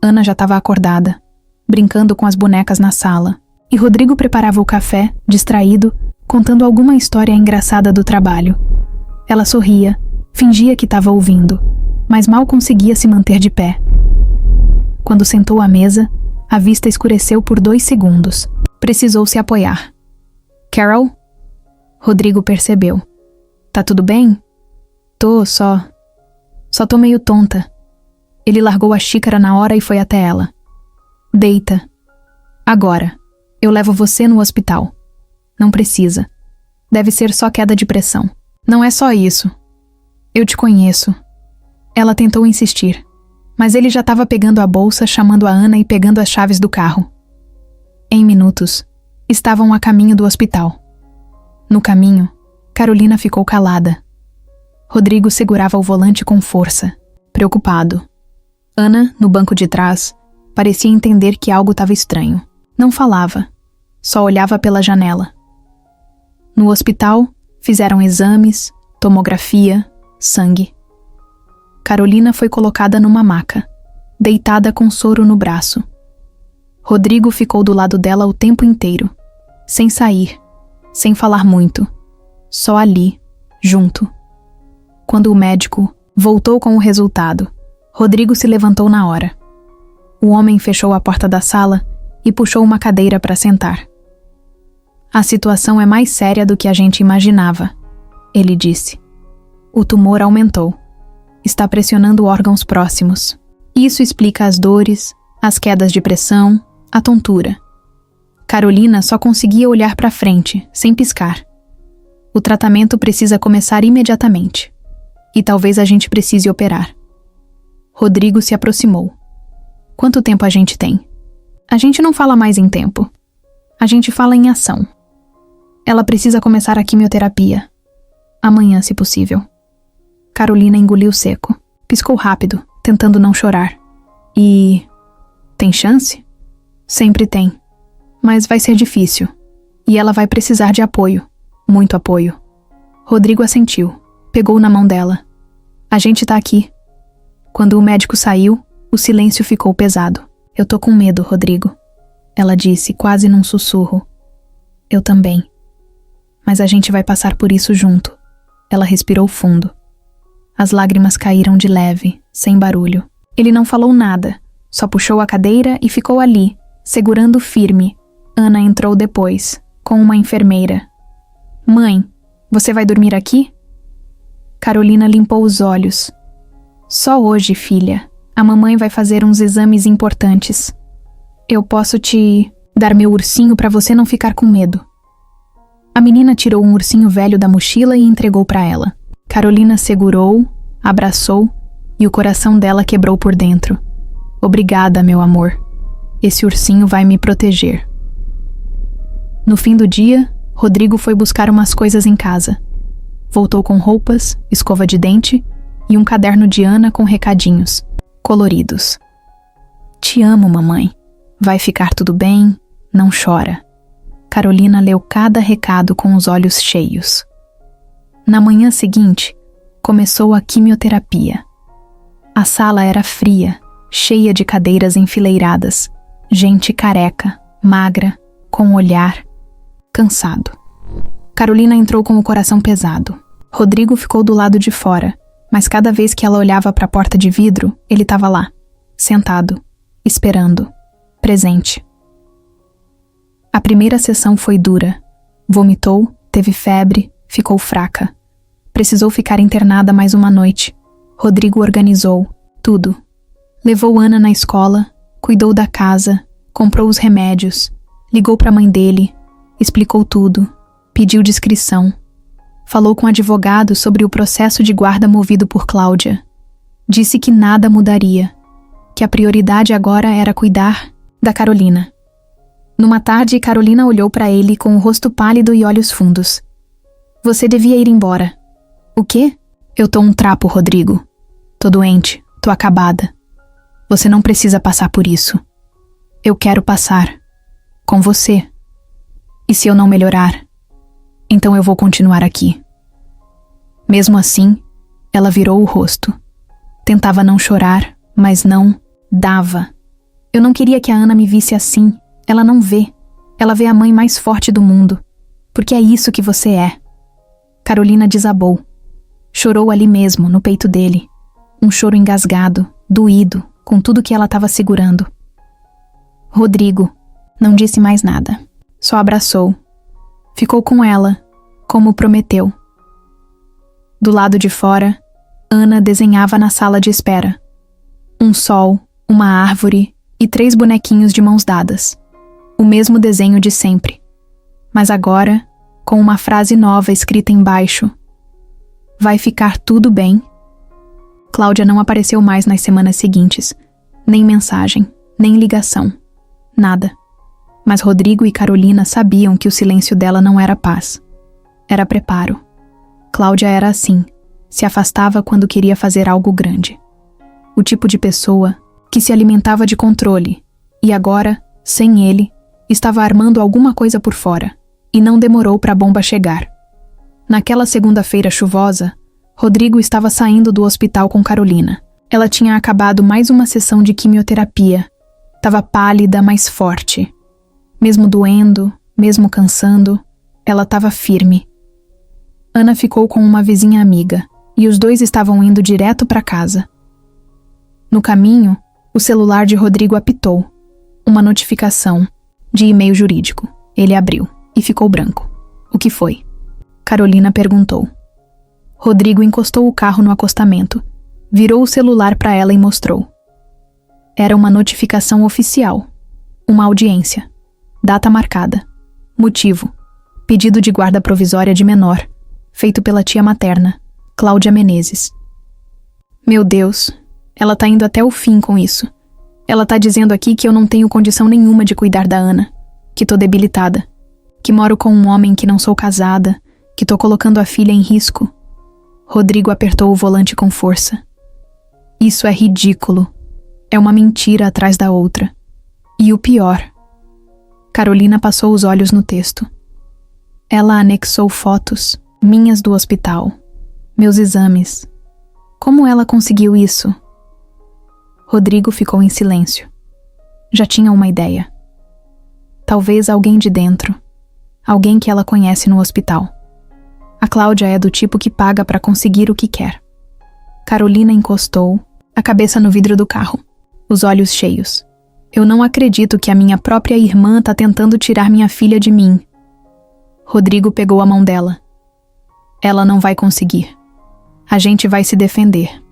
Ana já estava acordada, brincando com as bonecas na sala, e Rodrigo preparava o café, distraído, contando alguma história engraçada do trabalho. Ela sorria, fingia que estava ouvindo, mas mal conseguia se manter de pé. Quando sentou à mesa, a vista escureceu por 2 segundos. Precisou se apoiar. Carol? Rodrigo percebeu. Tá tudo bem? Tô, só tô meio tonta. Ele largou a xícara na hora e foi até ela. Deita. Agora. Eu levo você no hospital. Não precisa. Deve ser só queda de pressão. Não é só isso. Eu te conheço. Ela tentou insistir, mas ele já estava pegando a bolsa, chamando a Ana e pegando as chaves do carro. Em minutos, estavam a caminho do hospital. No caminho, Carolina ficou calada. Rodrigo segurava o volante com força, preocupado. Ana, no banco de trás, parecia entender que algo estava estranho. Não falava, só olhava pela janela. No hospital, fizeram exames, tomografia, sangue. Carolina foi colocada numa maca, deitada com soro no braço. Rodrigo ficou do lado dela o tempo inteiro, sem sair, sem falar muito, só ali, junto. Quando o médico voltou com o resultado, Rodrigo se levantou na hora. O homem fechou a porta da sala e puxou uma cadeira para sentar. A situação é mais séria do que a gente imaginava, ele disse. O tumor aumentou. Está pressionando órgãos próximos. Isso explica as dores, as quedas de pressão, a tontura. Carolina só conseguia olhar para frente, sem piscar. O tratamento precisa começar imediatamente. E talvez a gente precise operar. Rodrigo se aproximou. Quanto tempo a gente tem? A gente não fala mais em tempo. A gente fala em ação. Ela precisa começar a quimioterapia. Amanhã, se possível. Carolina engoliu seco. Piscou rápido, tentando não chorar. E... tem chance? Sempre tem. Mas vai ser difícil. E ela vai precisar de apoio. Muito apoio. Rodrigo assentiu. Pegou na mão dela. A gente tá aqui. Quando o médico saiu, o silêncio ficou pesado. Eu tô com medo, Rodrigo. Ela disse, quase num sussurro. Eu também. Mas a gente vai passar por isso junto. Ela respirou fundo. As lágrimas caíram de leve, sem barulho. Ele não falou nada, só puxou a cadeira e ficou ali, segurando firme. Ana entrou depois, com uma enfermeira. Mãe, você vai dormir aqui? Carolina limpou os olhos. Só hoje, filha. A mamãe vai fazer uns exames importantes. Eu posso te dar meu ursinho para você não ficar com medo. A menina tirou um ursinho velho da mochila e entregou para ela. Carolina segurou, abraçou e o coração dela quebrou por dentro. Obrigada, meu amor. Esse ursinho vai me proteger. No fim do dia, Rodrigo foi buscar umas coisas em casa. Voltou com roupas, escova de dente e um caderno de Ana com recadinhos, coloridos. Te amo, mamãe. Vai ficar tudo bem, não chora. Carolina leu cada recado com os olhos cheios. Na manhã seguinte, começou a quimioterapia. A sala era fria, cheia de cadeiras enfileiradas, gente careca, magra, com olhar, cansado. Carolina entrou com o coração pesado. Rodrigo ficou do lado de fora, mas cada vez que ela olhava para a porta de vidro, ele estava lá, sentado, esperando, presente. A primeira sessão foi dura. Vomitou, teve febre, ficou fraca. Precisou ficar internada mais uma noite. Rodrigo organizou tudo. Levou Ana na escola, cuidou da casa, comprou os remédios, ligou para a mãe dele, explicou tudo, pediu descrição. Falou com o advogado sobre o processo de guarda movido por Cláudia. Disse que nada mudaria, que a prioridade agora era cuidar da Carolina. Numa tarde, Carolina olhou para ele com o rosto pálido e olhos fundos. Você devia ir embora. O quê? Eu tô um trapo, Rodrigo. Tô doente, tô acabada. Você não precisa passar por isso. Eu quero passar. Com você. E se eu não melhorar? Então eu vou continuar aqui. Mesmo assim, ela virou o rosto. Tentava não chorar, mas não dava. Eu não queria que a Ana me visse assim. Ela não vê. Ela vê a mãe mais forte do mundo. Porque é isso que você é. Carolina desabou. Chorou ali mesmo, no peito dele. Um choro engasgado, doído, com tudo que ela estava segurando. Rodrigo não disse mais nada. Só abraçou. Ficou com ela, como prometeu. Do lado de fora, Ana desenhava na sala de espera. Um sol, uma árvore e 3 bonequinhos de mãos dadas. O mesmo desenho de sempre. Mas agora, com uma frase nova escrita embaixo. Vai ficar tudo bem. Cláudia não apareceu mais nas semanas seguintes. Nem mensagem, nem ligação. Nada. Mas Rodrigo e Carolina sabiam que o silêncio dela não era paz. Era preparo. Cláudia era assim. Se afastava quando queria fazer algo grande. O tipo de pessoa que se alimentava de controle. E agora, sem ele, estava armando alguma coisa por fora. E não demorou para a bomba chegar. Naquela segunda-feira chuvosa, Rodrigo estava saindo do hospital com Carolina. Ela tinha acabado mais uma sessão de quimioterapia. Estava pálida, mas forte. Mesmo doendo, mesmo cansando, ela estava firme. Ana ficou com uma vizinha amiga, e os dois estavam indo direto para casa. No caminho, o celular de Rodrigo apitou. Uma notificação, de e-mail jurídico. Ele abriu, e ficou branco. O que foi? Carolina perguntou. Rodrigo encostou o carro no acostamento, virou o celular para ela e mostrou. Era uma notificação oficial. Uma audiência. Data marcada. Motivo. Pedido de guarda provisória de menor, feito pela tia materna, Cláudia Menezes. Meu Deus, ela tá indo até o fim com isso. Ela tá dizendo aqui que eu não tenho condição nenhuma de cuidar da Ana, que tô debilitada, que moro com um homem que não sou casada, que tô colocando a filha em risco. Rodrigo apertou o volante com força. Isso é ridículo. É uma mentira atrás da outra. E o pior. Carolina passou os olhos no texto. Ela anexou fotos, minhas do hospital, meus exames. Como ela conseguiu isso? Rodrigo ficou em silêncio. Já tinha uma ideia. Talvez alguém de dentro. Alguém que ela conhece no hospital. A Cláudia é do tipo que paga para conseguir o que quer. Carolina encostou a cabeça no vidro do carro, os olhos cheios. Eu não acredito que a minha própria irmã tá tentando tirar minha filha de mim. Rodrigo pegou a mão dela. Ela não vai conseguir. A gente vai se defender.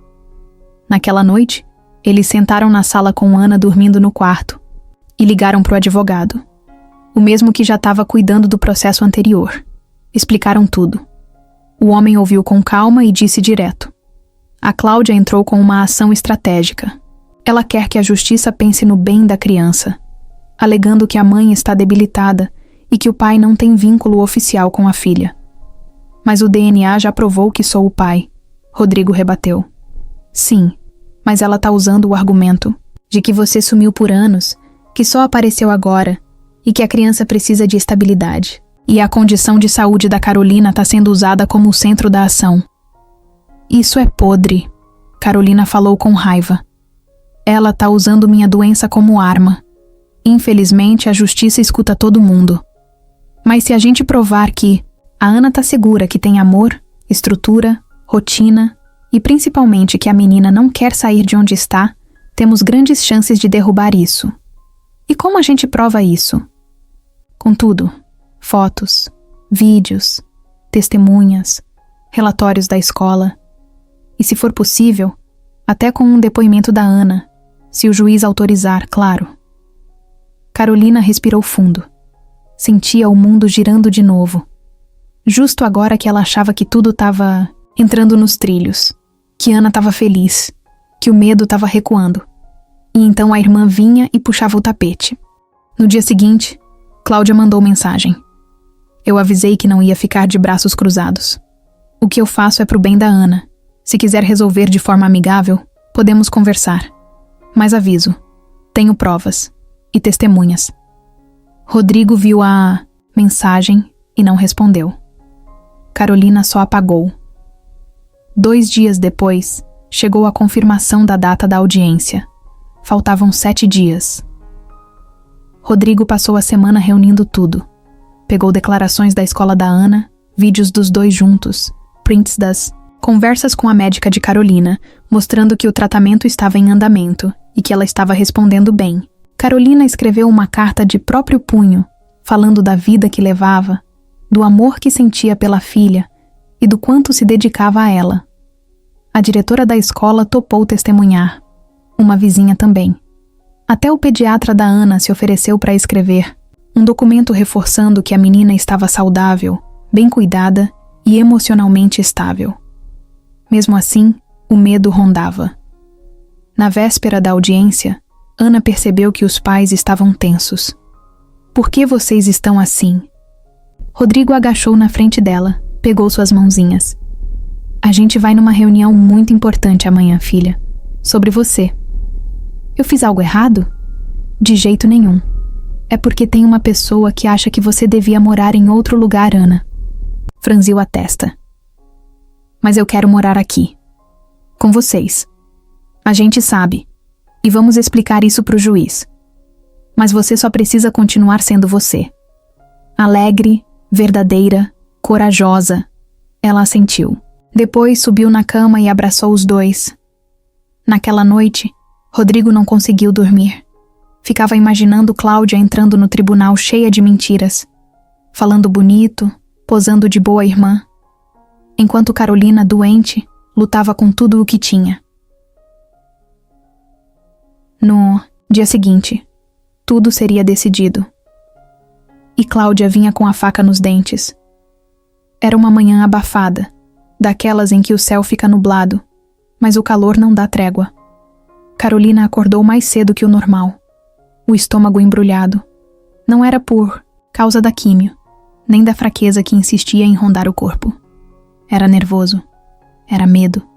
Naquela noite, eles sentaram na sala com Ana dormindo no quarto e ligaram pro advogado. O mesmo que já estava cuidando do processo anterior. Explicaram tudo. O homem ouviu com calma e disse direto. A Cláudia entrou com uma ação estratégica. Ela quer que a justiça pense no bem da criança, alegando que a mãe está debilitada e que o pai não tem vínculo oficial com a filha. Mas o DNA já provou que sou o pai, Rodrigo rebateu. Sim, mas ela tá usando o argumento de que você sumiu por anos, que só apareceu agora e que a criança precisa de estabilidade. E a condição de saúde da Carolina está sendo usada como o centro da ação. Isso é podre, Carolina falou com raiva. Ela tá usando minha doença como arma. Infelizmente, a justiça escuta todo mundo. Mas se a gente provar que a Ana tá segura que tem amor, estrutura, rotina e principalmente que a menina não quer sair de onde está, temos grandes chances de derrubar isso. E como a gente prova isso? Contudo, fotos, vídeos, testemunhas, relatórios da escola e, se for possível, até com um depoimento da Ana, se o juiz autorizar, claro. Carolina respirou fundo. Sentia o mundo girando de novo. Justo agora que ela achava que tudo estava entrando nos trilhos, que Ana estava feliz, que o medo estava recuando. E então a irmã vinha e puxava o tapete. No dia seguinte, Cláudia mandou mensagem. Eu avisei que não ia ficar de braços cruzados. O que eu faço é pro bem da Ana. Se quiser resolver de forma amigável, podemos conversar. Mas aviso, tenho provas e testemunhas. Rodrigo viu a mensagem e não respondeu. Carolina só apagou. 2 dias depois, chegou a confirmação da data da audiência. Faltavam 7 dias. Rodrigo passou a semana reunindo tudo. Pegou declarações da escola da Ana, vídeos dos dois juntos, prints das conversas com a médica de Carolina, mostrando que o tratamento estava em andamento e que ela estava respondendo bem. Carolina escreveu uma carta de próprio punho, falando da vida que levava, do amor que sentia pela filha e do quanto se dedicava a ela. A diretora da escola topou testemunhar. Uma vizinha também. Até o pediatra da Ana se ofereceu para escrever um documento reforçando que a menina estava saudável, bem cuidada e emocionalmente estável. Mesmo assim, o medo rondava. Na véspera da audiência, Ana percebeu que os pais estavam tensos. Por que vocês estão assim? Rodrigo agachou na frente dela, pegou suas mãozinhas. A gente vai numa reunião muito importante amanhã, filha. Sobre você. Eu fiz algo errado? De jeito nenhum. É porque tem uma pessoa que acha que você devia morar em outro lugar, Ana. Franziu a testa. Mas eu quero morar aqui. Com vocês. A gente sabe. E vamos explicar isso pro juiz. Mas você só precisa continuar sendo você. Alegre, verdadeira, corajosa. Ela assentiu. Depois subiu na cama e abraçou os dois. Naquela noite, Rodrigo não conseguiu dormir. Ficava imaginando Cláudia entrando no tribunal cheia de mentiras, falando bonito, posando de boa irmã, enquanto Carolina, doente, lutava com tudo o que tinha. No dia seguinte, tudo seria decidido. E Cláudia vinha com a faca nos dentes. Era uma manhã abafada, daquelas em que o céu fica nublado, mas o calor não dá trégua. Carolina acordou mais cedo que o normal, o estômago embrulhado. Não era por causa da químio, nem da fraqueza que insistia em rondar o corpo. Era nervoso, era medo,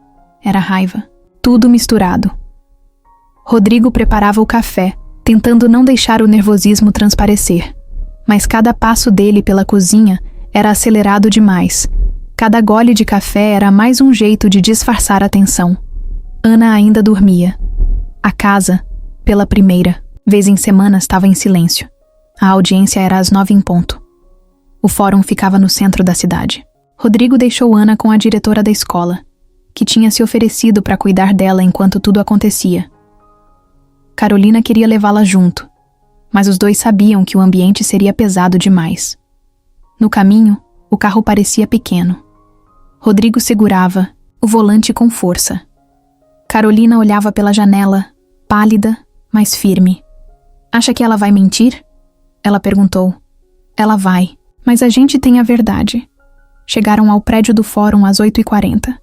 era raiva, tudo misturado. Rodrigo preparava o café, tentando não deixar o nervosismo transparecer, mas cada passo dele pela cozinha era acelerado demais. Cada gole de café era mais um jeito de disfarçar a tensão. Ana ainda dormia. A casa, pela primeira vez em semana, estava em silêncio. A audiência era às 9 em ponto. O fórum ficava no centro da cidade. Rodrigo deixou Ana com a diretora da escola, que tinha se oferecido para cuidar dela enquanto tudo acontecia. Carolina queria levá-la junto, mas os dois sabiam que o ambiente seria pesado demais. No caminho, o carro parecia pequeno. Rodrigo segurava o volante com força. Carolina olhava pela janela, pálida, mas firme. Acha que ela vai mentir? Ela perguntou. Ela vai, mas a gente tem a verdade. Chegaram ao prédio do fórum às 8h40.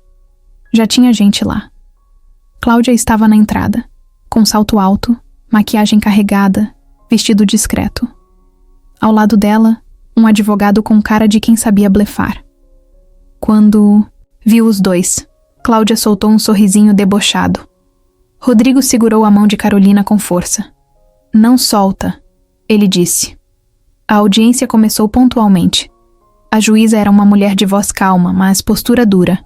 Já tinha gente lá. Cláudia estava na entrada, com salto alto, maquiagem carregada, vestido discreto. Ao lado dela, um advogado com cara de quem sabia blefar. Quando viu os dois, Cláudia soltou um sorrisinho debochado. Rodrigo segurou a mão de Carolina com força. Não solta, ele disse. A audiência começou pontualmente. A juíza era uma mulher de voz calma, mas postura dura.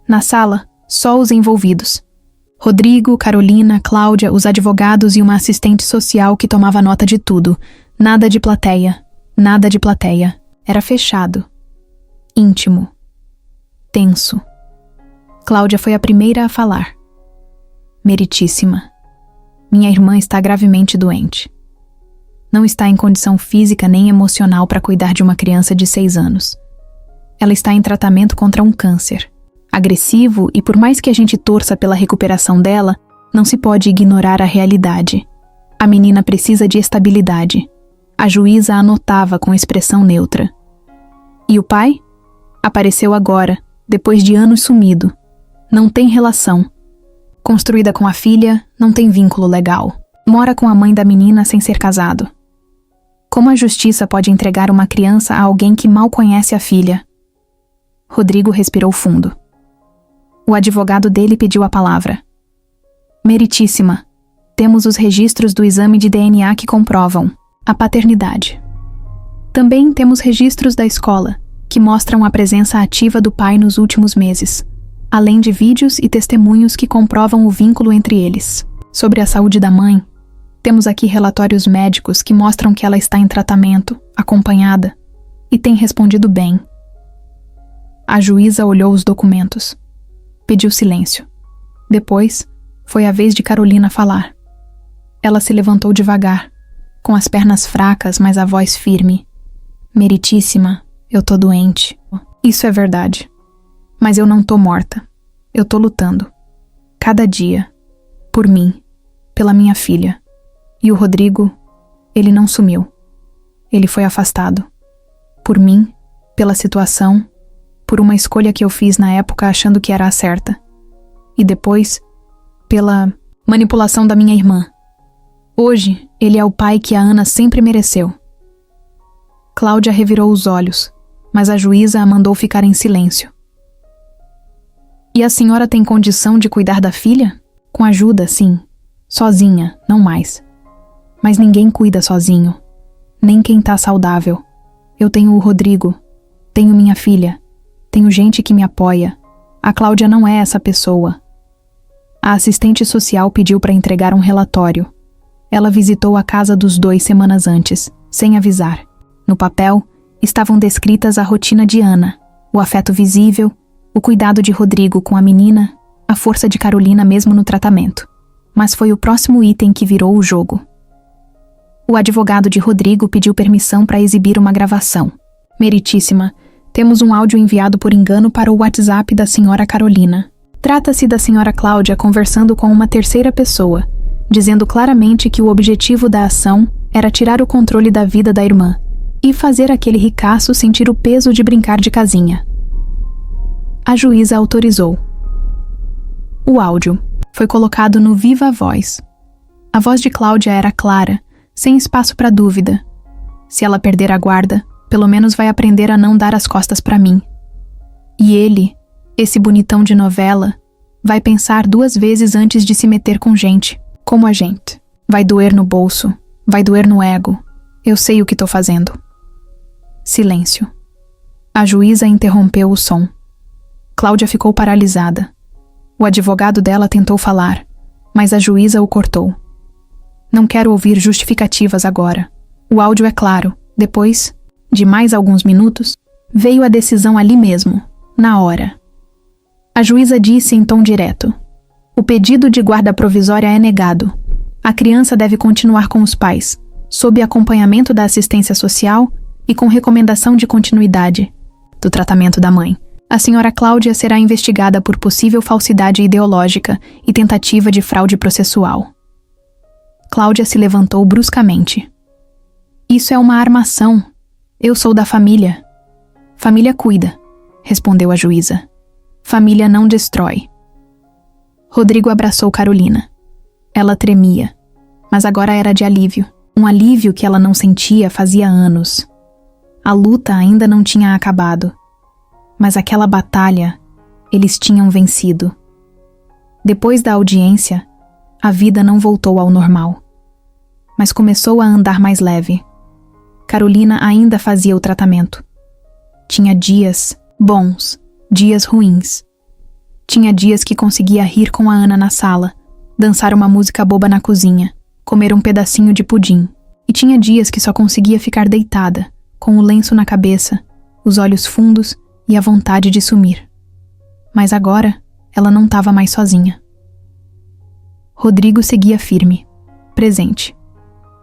Na sala, só os envolvidos. Rodrigo, Carolina, Cláudia, os advogados e uma assistente social que tomava nota de tudo. Nada de plateia. Nada de plateia. Era fechado. Íntimo. Tenso. Cláudia foi a primeira a falar. Meritíssima. Minha irmã está gravemente doente. Não está em condição física nem emocional para cuidar de uma criança de 6 anos. Ela está em tratamento contra um câncer. Agressivo, e por mais que a gente torça pela recuperação dela, não se pode ignorar a realidade. A menina precisa de estabilidade. A juíza anotava com expressão neutra. E o pai? Apareceu agora, depois de anos sumido. Não tem relação. Construída com a filha, não tem vínculo legal. Mora com a mãe da menina sem ser casado. Como a justiça pode entregar uma criança a alguém que mal conhece a filha? Rodrigo respirou fundo. O advogado dele pediu a palavra. Meritíssima, temos os registros do exame de DNA que comprovam a paternidade. Também temos registros da escola, que mostram a presença ativa do pai nos últimos meses, além de vídeos e testemunhos que comprovam o vínculo entre eles. Sobre a saúde da mãe, temos aqui relatórios médicos que mostram que ela está em tratamento, acompanhada, e tem respondido bem. A juíza olhou os documentos. Pediu silêncio. Depois, foi a vez de Carolina falar. Ela se levantou devagar, com as pernas fracas, mas a voz firme. Meritíssima, eu tô doente. Isso é verdade. Mas eu não tô morta. Eu tô lutando. Cada dia. Por mim. Pela minha filha. E o Rodrigo, ele não sumiu. Ele foi afastado. Por mim, pela situação, por uma escolha que eu fiz na época achando que era a certa. E depois, pela manipulação da minha irmã. Hoje, ele é o pai que a Ana sempre mereceu. Cláudia revirou os olhos, mas a juíza a mandou ficar em silêncio. E a senhora tem condição de cuidar da filha? Com ajuda, sim. Sozinha, não mais. Mas ninguém cuida sozinho. Nem quem tá saudável. Eu tenho o Rodrigo. Tenho minha filha. Tenho gente que me apoia. A Cláudia não é essa pessoa. A assistente social pediu para entregar um relatório. Ela visitou a casa dos dois semanas antes, sem avisar. No papel, estavam descritas a rotina de Ana, o afeto visível, o cuidado de Rodrigo com a menina, a força de Carolina mesmo no tratamento. Mas foi o próximo item que virou o jogo. O advogado de Rodrigo pediu permissão para exibir uma gravação. Meritíssima, temos um áudio enviado por engano para o WhatsApp da senhora Carolina. Trata-se da senhora Cláudia conversando com uma terceira pessoa, dizendo claramente que o objetivo da ação era tirar o controle da vida da irmã e fazer aquele ricaço sentir o peso de brincar de casinha. A juíza autorizou. O áudio foi colocado no Viva Voz. A voz de Cláudia era clara, sem espaço para dúvida. Se ela perder a guarda, pelo menos vai aprender a não dar as costas para mim. E ele, esse bonitão de novela, vai pensar 2 vezes antes de se meter com gente, como a gente. Vai doer no bolso, vai doer no ego. Eu sei o que tô fazendo. Silêncio. A juíza interrompeu o som. Cláudia ficou paralisada. O advogado dela tentou falar, mas a juíza o cortou. Não quero ouvir justificativas agora. O áudio é claro. Depois, de mais alguns minutos, veio a decisão ali mesmo, na hora. A juíza disse em tom direto: o pedido de guarda provisória é negado. A criança deve continuar com os pais, sob acompanhamento da assistência social e com recomendação de continuidade do tratamento da mãe. A senhora Cláudia será investigada por possível falsidade ideológica e tentativa de fraude processual. Cláudia se levantou bruscamente. Isso é uma armação. Eu sou da família. Família cuida, respondeu a juíza. Família não destrói. Rodrigo abraçou Carolina. Ela tremia, mas agora era de alívio. Um alívio que ela não sentia fazia anos. A luta ainda não tinha acabado. Mas aquela batalha, eles tinham vencido. Depois da audiência, a vida não voltou ao normal. Mas começou a andar mais leve. Carolina ainda fazia o tratamento. Tinha dias bons, dias ruins. Tinha dias que conseguia rir com a Ana na sala, dançar uma música boba na cozinha, comer um pedacinho de pudim. E tinha dias que só conseguia ficar deitada, com o lenço na cabeça, os olhos fundos e a vontade de sumir. Mas agora, ela não estava mais sozinha. Rodrigo seguia firme, presente.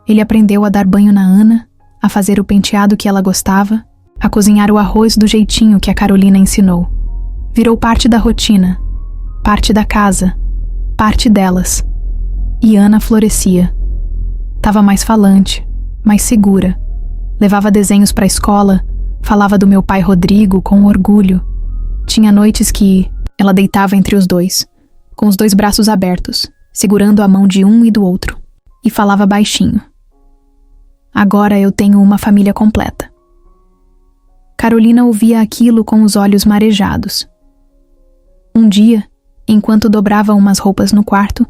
Ele aprendeu a dar banho na Ana, a fazer o penteado que ela gostava, a cozinhar o arroz do jeitinho que a Carolina ensinou. Virou parte da rotina, parte da casa, parte delas. E Ana florescia. Tava mais falante, mais segura. Levava desenhos para a escola, falava do meu pai Rodrigo com orgulho. Tinha noites que ela deitava entre os dois, com os 2 braços abertos, segurando a mão de um e do outro, e falava baixinho. Agora eu tenho uma família completa. Carolina ouvia aquilo com os olhos marejados. Um dia, enquanto dobrava umas roupas no quarto,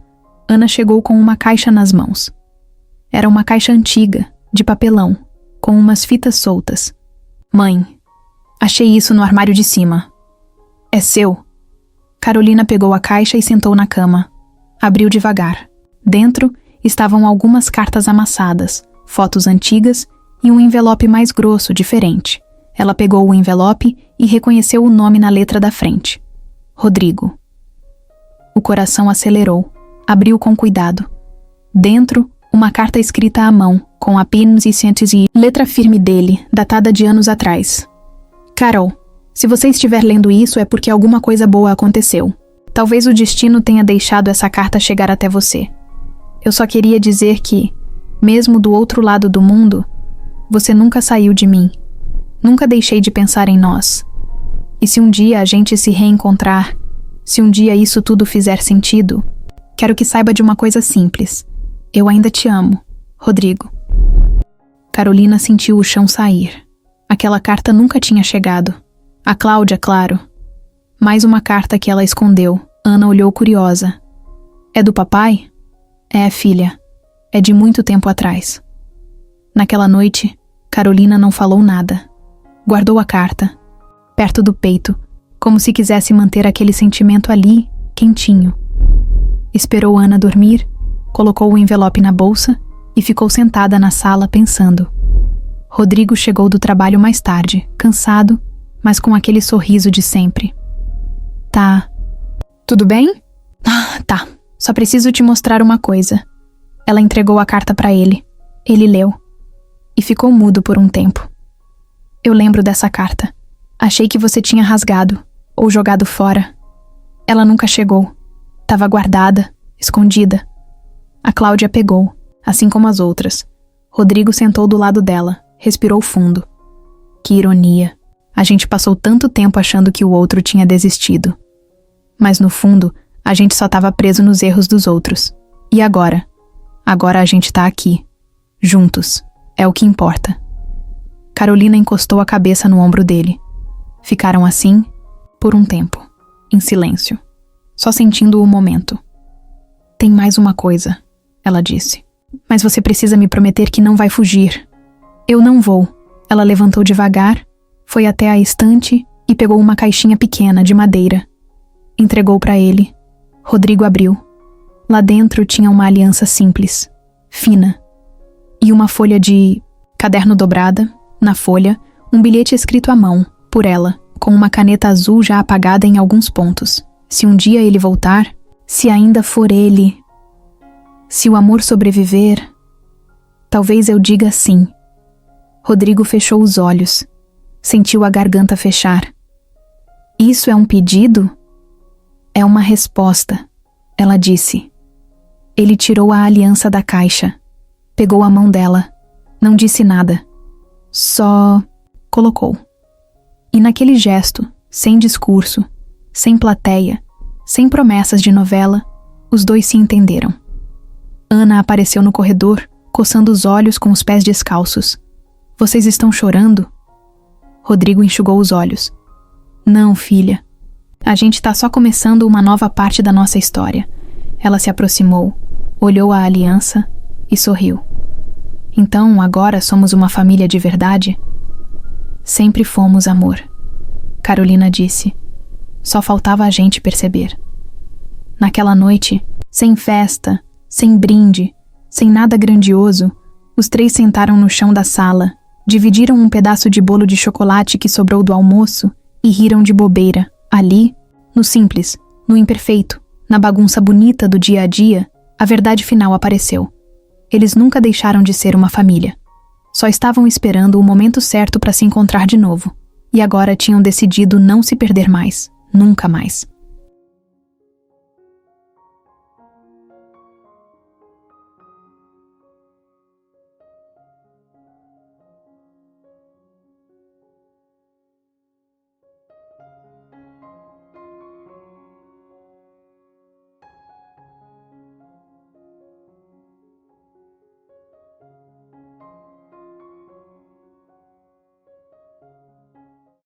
Ana chegou com uma caixa nas mãos. Era uma caixa antiga, de papelão, com umas fitas soltas. Mãe, achei isso no armário de cima. É seu? Carolina pegou a caixa e sentou na cama. Abriu devagar. Dentro estavam algumas cartas amassadas, fotos antigas e um envelope mais grosso, diferente. Ela pegou o envelope e reconheceu o nome na letra da frente. Rodrigo. O coração acelerou. Abriu com cuidado. Dentro, uma carta escrita à mão, com apenas e cientes e letra firme dele, datada de anos atrás. Carol, se você estiver lendo isso é porque alguma coisa boa aconteceu. Talvez o destino tenha deixado essa carta chegar até você. Eu só queria dizer que, mesmo do outro lado do mundo, você nunca saiu de mim. Nunca deixei de pensar em nós. E se um dia a gente se reencontrar, se um dia isso tudo fizer sentido, quero que saiba de uma coisa simples. Eu ainda te amo, Rodrigo. Carolina sentiu o chão sair. Aquela carta nunca tinha chegado. A Cláudia, claro. Mais uma carta que ela escondeu. Ana olhou curiosa. É do papai? É, filha. É de muito tempo atrás. Naquela noite, Carolina não falou nada. Guardou a carta, perto do peito, como se quisesse manter aquele sentimento ali, quentinho. Esperou Ana dormir, colocou o envelope na bolsa e ficou sentada na sala pensando. Rodrigo chegou do trabalho mais tarde, cansado, mas com aquele sorriso de sempre. Tá. Tudo bem? Tá. Só preciso te mostrar uma coisa. Ela entregou a carta para ele. Ele leu. E ficou mudo por um tempo. Eu lembro dessa carta. Achei que você tinha rasgado, ou jogado fora. Ela nunca chegou. Tava guardada, escondida. A Cláudia pegou, assim como as outras. Rodrigo sentou do lado dela, respirou fundo. Que ironia. A gente passou tanto tempo achando que o outro tinha desistido. Mas no fundo, a gente só estava preso nos erros dos outros. E agora? Agora a gente tá aqui. Juntos. É o que importa. Carolina encostou a cabeça no ombro dele. Ficaram assim, por um tempo, em silêncio, só sentindo o momento. Tem mais uma coisa, ela disse. Mas você precisa me prometer que não vai fugir. Eu não vou. Ela levantou devagar, foi até a estante e pegou uma caixinha pequena de madeira. Entregou para ele. Rodrigo abriu. Lá dentro tinha uma aliança simples, fina, e uma folha de caderno dobrada. Na folha, um bilhete escrito à mão, por ela, com uma caneta azul já apagada em alguns pontos. Se um dia ele voltar, se ainda for ele, se o amor sobreviver, talvez eu diga sim. Rodrigo fechou os olhos, sentiu a garganta fechar. Isso é um pedido? É uma resposta, ela disse. Ele tirou a aliança da caixa, pegou a mão dela, não disse nada. Só colocou. E naquele gesto, sem discurso, sem plateia, sem promessas de novela, os dois se entenderam. Ana apareceu no corredor, coçando os olhos com os pés descalços. Vocês estão chorando? Rodrigo enxugou os olhos. Não, filha. A gente tá só começando uma nova parte da nossa história. Ela se aproximou, olhou a aliança e sorriu. Então, agora somos uma família de verdade? Sempre fomos, amor. Carolina disse. Só faltava a gente perceber. Naquela noite, sem festa, sem brinde, sem nada grandioso, os três sentaram no chão da sala, dividiram um pedaço de bolo de chocolate que sobrou do almoço e riram de bobeira. Ali, no simples, no imperfeito, na bagunça bonita do dia a dia, a verdade final apareceu. Eles nunca deixaram de ser uma família. Só estavam esperando o momento certo para se encontrar de novo. E agora tinham decidido não se perder mais. Nunca mais.